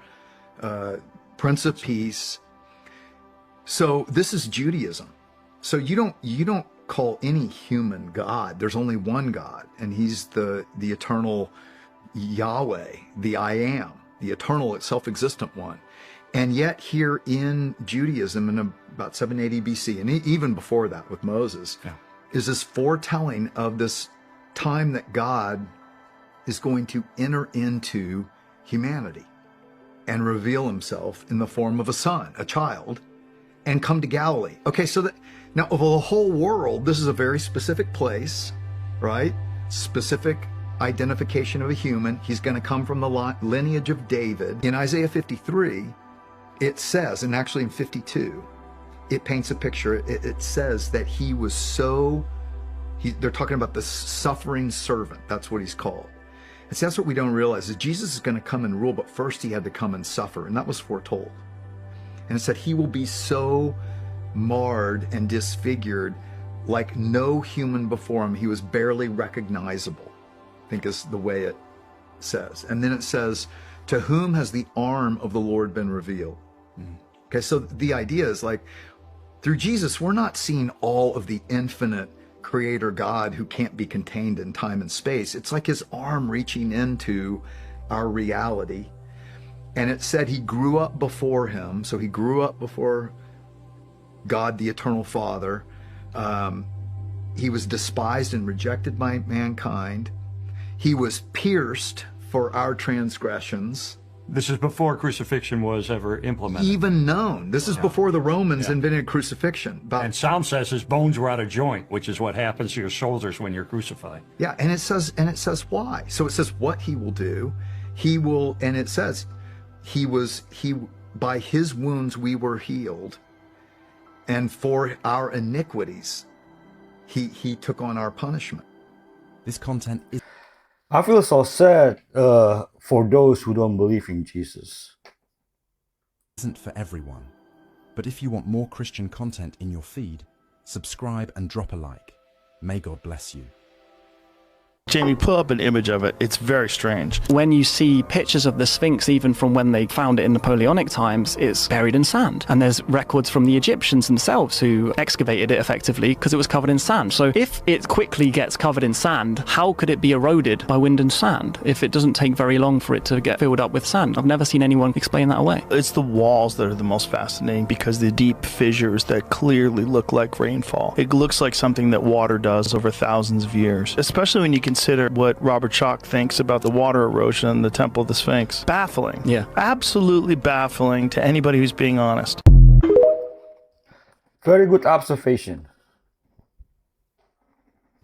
Speaker 26: Prince of Peace. So this is Judaism. So you don't call any human God. There's only one God, and he's the eternal Yahweh, the I am, the eternal, self-existent one. And yet here in Judaism in about 780 BC, and even before that with Moses, is this foretelling of this time that God is going to enter into humanity and reveal himself in the form of a son, a child, and come to Galilee. Okay, so that now of the whole world, this is a very specific place, right? Specific identification of a human. He's going to come from the lineage of David. In Isaiah 53, it says, and actually in 52, it paints a picture. It says that he was they're talking about the suffering servant. That's what he's called. And see, that's what we don't realize, is Jesus is going to come and rule, but first he had to come and suffer, and that was foretold. And it said he will be so marred and disfigured like no human before him. He was barely recognizable, I think is the way it says. And then it says, to whom has the arm of the Lord been revealed? Okay, so the idea is like, through Jesus, we're not seeing all of the infinite creator God who can't be contained in time and space. It's like his arm reaching into our reality. And it said he grew up before him. So he grew up before God, the eternal Father. He was despised and rejected by mankind. He was pierced for our transgressions.
Speaker 6: This is before crucifixion was ever implemented.
Speaker 26: Even known. This is before the Romans invented crucifixion.
Speaker 6: And Psalm says his bones were out of joint, which is what happens to your shoulders when you're crucified.
Speaker 26: Yeah, and it says why. So it says what he will do. He will, and it says he by his wounds we were healed, and for our iniquities he took on our punishment.
Speaker 7: This content is...
Speaker 1: I feel so sad for those who don't believe in Jesus.
Speaker 7: Isn't for everyone, but if you want more Christian content in your feed, subscribe and drop a like. May God bless you.
Speaker 8: Jamie, pull up an image of it. It's very strange.
Speaker 9: When you see pictures of the Sphinx, even from when they found it in Napoleonic times, it's buried in sand. And there's records from the Egyptians themselves who excavated it effectively because it was covered in sand. So if it quickly gets covered in sand, how could it be eroded by wind and sand if it doesn't take very long for it to get filled up with sand? I've never seen anyone explain that away.
Speaker 8: It's the walls that are the most fascinating because the deep fissures that clearly look like rainfall. It looks like something that water does over thousands of years, especially when you consider what Robert Schoch thinks about the water erosion in the Temple of the Sphinx. Baffling.
Speaker 9: Yeah.
Speaker 8: Absolutely baffling to anybody who's being honest.
Speaker 1: Very good observation.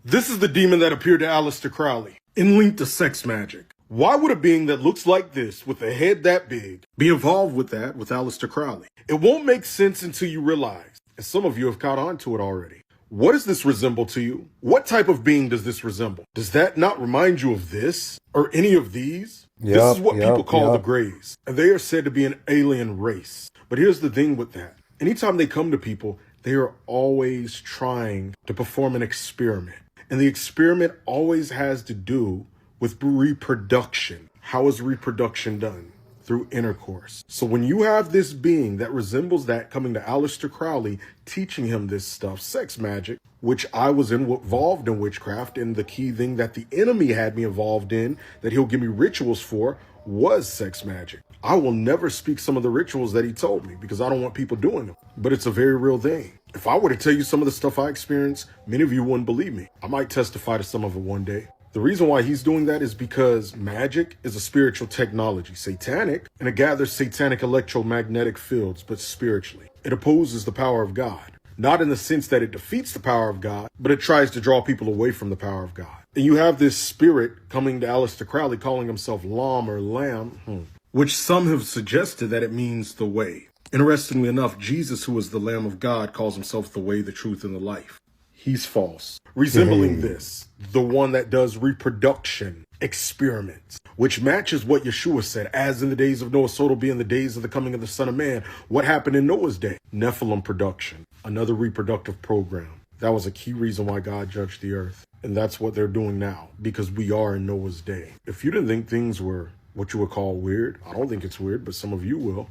Speaker 10: This is the demon that appeared to Aleister Crowley and linked to sex magic. Why would a being that looks like this with a head that big be involved with that with Aleister Crowley? It won't make sense until you realize, and some of you have caught on to it already. What does this resemble to you? What type of being does this resemble? Does that not remind you of this or any of these? This is what people call the Greys, and they are said to be an alien race. But here's the thing with that. Anytime they come to people, they are always trying to perform an experiment. And the experiment always has to do with reproduction. How is reproduction done? Through intercourse. So when you have this being that resembles that coming to Aleister Crowley, teaching him this stuff, sex magic, which I was involved in witchcraft, and the key thing that the enemy had me involved in, that he'll give me rituals for, was sex magic. I will never speak some of the rituals that he told me because I don't want people doing them, but it's a very real thing. If I were to tell you some of the stuff I experienced, many of you wouldn't believe me. I might testify to some of it one day. The reason why he's doing that is because magic is a spiritual technology, satanic, and it gathers satanic electromagnetic fields, but spiritually. It opposes the power of God. Not in the sense that it defeats the power of God, but it tries to draw people away from the power of God. And you have this spirit coming to Aleister Crowley calling himself Lam or Lamb, which some have suggested that it means the way. Interestingly enough, Jesus, who is the Lamb of God, calls himself the way, the truth, and the life. He's false. Resembling this, the one that does reproduction experiments, which matches what Yeshua said, as in the days of Noah, so it'll be in the days of the coming of the Son of Man. What happened in Noah's day? Nephilim production, another reproductive program. That was a key reason why God judged the earth. And that's what they're doing now, because we are in Noah's day. If you didn't think things were what you would call weird, I don't think it's weird, but some of you will.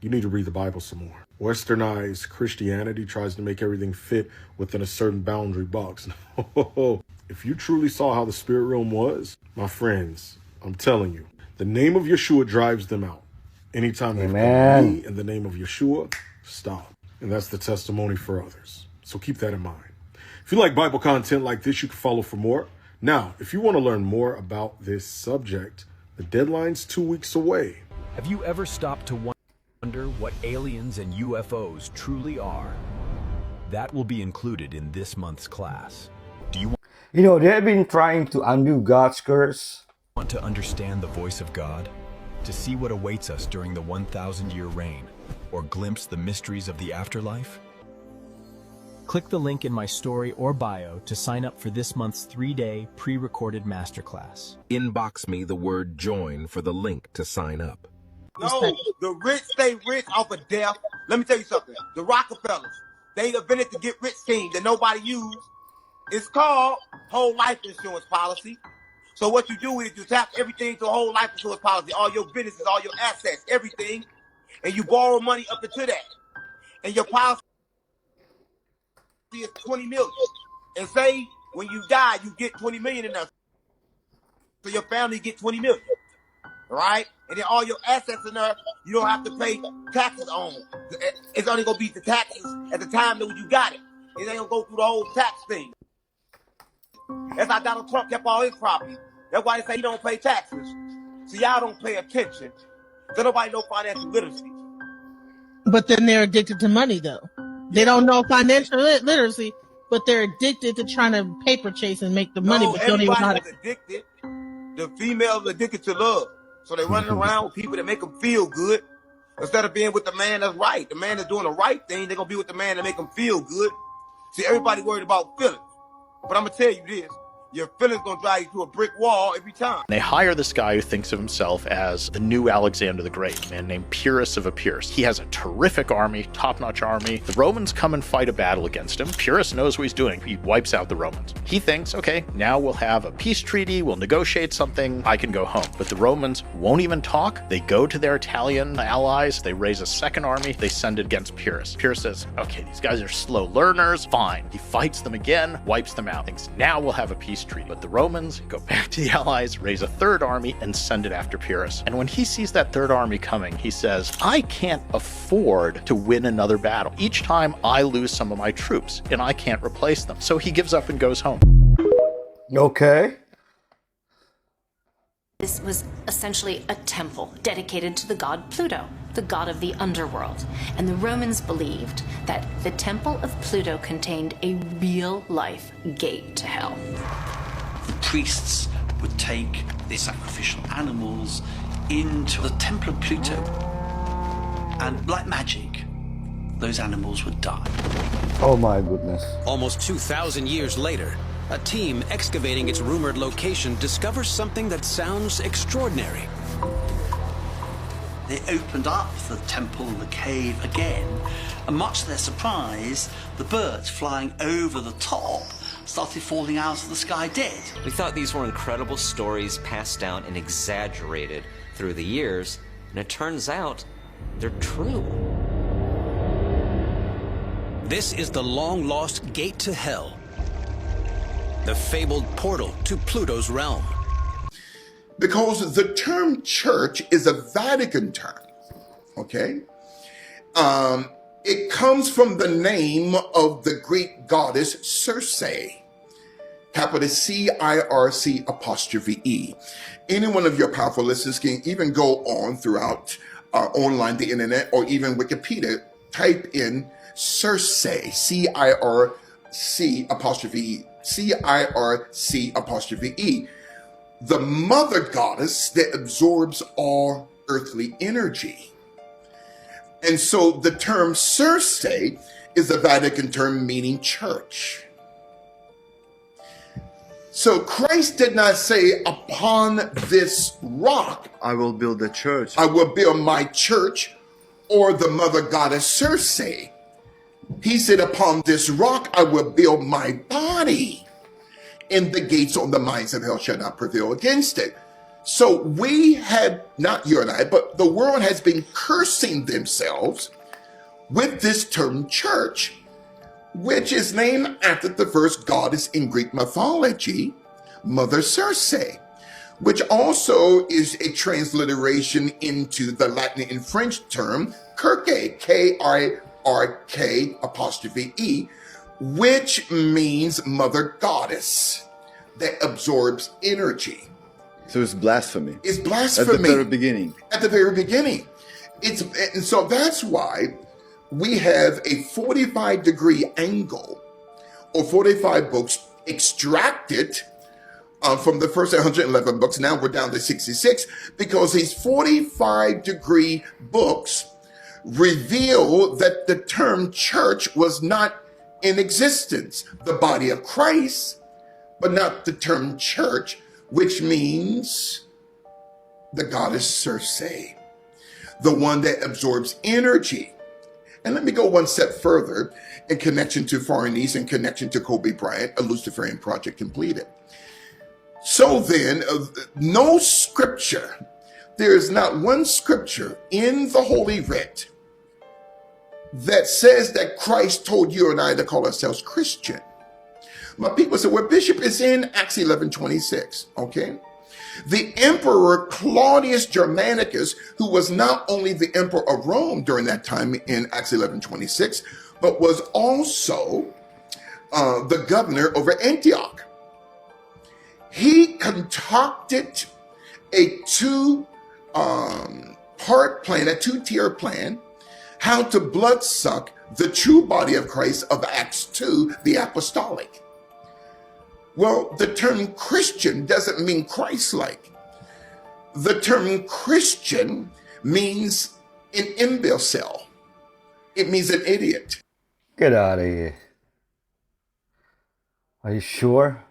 Speaker 10: You need to read the Bible some more. Westernized Christianity tries to make everything fit within a certain boundary box. If you truly saw how the spirit realm was, my friends, I'm telling you, the name of Yeshua drives them out. Anytime they've come to me in the name of Yeshua, stop. And that's the testimony for others. So keep that in mind. If you like Bible content like this, you can follow for more. Now, if you want to learn more about this subject, the deadline's 2 weeks away.
Speaker 11: Have you ever stopped to wonder what aliens and UFOs truly are? That will be included in this month's class. Do you
Speaker 1: You know, they've been trying to undo God's curse.
Speaker 11: want to understand the voice of God? To see what awaits us during the 1,000-year reign? Or glimpse the mysteries of the afterlife?
Speaker 12: Click the link in my story or bio to sign up for this month's 3-day pre-recorded masterclass.
Speaker 5: Inbox me the word join for the link to sign up.
Speaker 13: No, the rich stay rich off of death. Let me tell you something. The Rockefellers, they invented the get rich scheme that nobody used. It's called whole life insurance policy. So what you do is you tap everything to a whole life insurance policy, all your businesses, all your assets, everything, and you borrow money up into that. And your policy is 20 million. And say when you die, you get 20 million in there. So your family get 20 million. Right? And then all your assets in there, you don't have to pay taxes on. It's only gonna be the taxes at the time that you got it. It ain't gonna go through the whole tax thing. That's how Donald Trump kept all his property. That's why they say he don't pay taxes. So y'all don't pay attention. So nobody know financial literacy.
Speaker 14: But then they're addicted to money, though. They don't know financial literacy, but they're addicted to trying to paper chase and make the money, but don't even know how to.
Speaker 13: Everybody's addicted. The females are addicted to love. So they're running around with people that make them feel good instead of being with the man that's right. The man that's doing the right thing, they're going to be with the man that make them feel good. See, everybody worried about feelings. But I'm going to tell you this. Your feelings going to drive you to a brick wall every time.
Speaker 8: They hire this guy who thinks of himself as the new Alexander the Great, a man named Pyrrhus of Epirus. He has a terrific army, top-notch army. The Romans come and fight a battle against him. Pyrrhus knows what he's doing. He wipes out the Romans. He thinks, okay, now we'll have a peace treaty, we'll negotiate something, I can go home. But the Romans won't even talk. They go to their Italian allies, they raise a second army, they send it against Pyrrhus. Pyrrhus says, okay, these guys are slow learners, fine. He fights them again, wipes them out. Thinks, now we'll have a peace treaty. But the Romans go back to the allies, raise a third army, and send it after Pyrrhus. And when he sees that third army coming, he says, I can't afford to win another battle. Each time I lose some of my troops, and I can't replace them. So he gives up and goes home.
Speaker 1: Okay.
Speaker 15: This was essentially a temple dedicated to the god Pluto, the god of the underworld. And the Romans believed that the temple of Pluto contained a real-life gate to hell.
Speaker 25: The priests would take the sacrificial animals into the temple of Pluto, and like magic, those animals would die.
Speaker 1: Oh my goodness.
Speaker 27: Almost 2,000 years later, a team excavating its rumored location discovers something that sounds extraordinary.
Speaker 25: They opened up the temple and the cave again, and much to their surprise, the birds flying over the top started falling out of the sky dead.
Speaker 28: We thought these were incredible stories passed down and exaggerated through the years, and it turns out they're true.
Speaker 27: This is the long-lost gate to hell, the fabled portal to Pluto's realm.
Speaker 29: Because the term church is a Vatican term, okay? It comes from the name of the Greek goddess Circe, capital C-I-R-C apostrophe E. Any one of your powerful listeners can even go on throughout online, the internet, or even Wikipedia, type in Circe, C-I-R-C apostrophe E, C-I-R-C apostrophe E. The mother goddess that absorbs all earthly energy. And so the term Circe is a Vatican term meaning church. So Christ did not say, upon this rock,
Speaker 26: I will build a church.
Speaker 29: I will build my church, or the mother goddess Circe. He said, upon this rock, I will build my body, and the gates on the mines of hell shall not prevail against it. So we had, not you and I, but the world has been cursing themselves with this term church, which is named after the first goddess in Greek mythology, Mother Circe, which also is a transliteration into the Latin and French term Kirke, Kirk apostrophe E, which means mother goddess that absorbs energy.
Speaker 2: So it's blasphemy.
Speaker 29: It's blasphemy.
Speaker 2: At the very beginning.
Speaker 29: At the very beginning. And so that's why we have a 45-degree angle, or 45 books extracted from the first 111 books. Now we're down to 66, because these 45-degree books reveal that the term church was not in existence. The body of Christ, but not the term church, which means the goddess Circe, the one that absorbs energy. And let me go one step further in connection to Foreign East, in connection to Kobe Bryant, a Luciferian project completed. So then, no scripture, there is not one scripture in the Holy Writ that says that Christ told you and I to call ourselves Christian. My people say, well, Bishop, is in Acts 11:26, okay? The Emperor Claudius Germanicus, who was not only the Emperor of Rome during that time in Acts 11:26, but was also the governor over Antioch. He concocted a two-part plan, a two-tier plan, how to bloodsuck the true body of Christ of Acts 2, the apostolic. Well, the term Christian doesn't mean Christ-like. The term Christian means an imbecile. It means an idiot.
Speaker 1: Get out of here. Are you sure?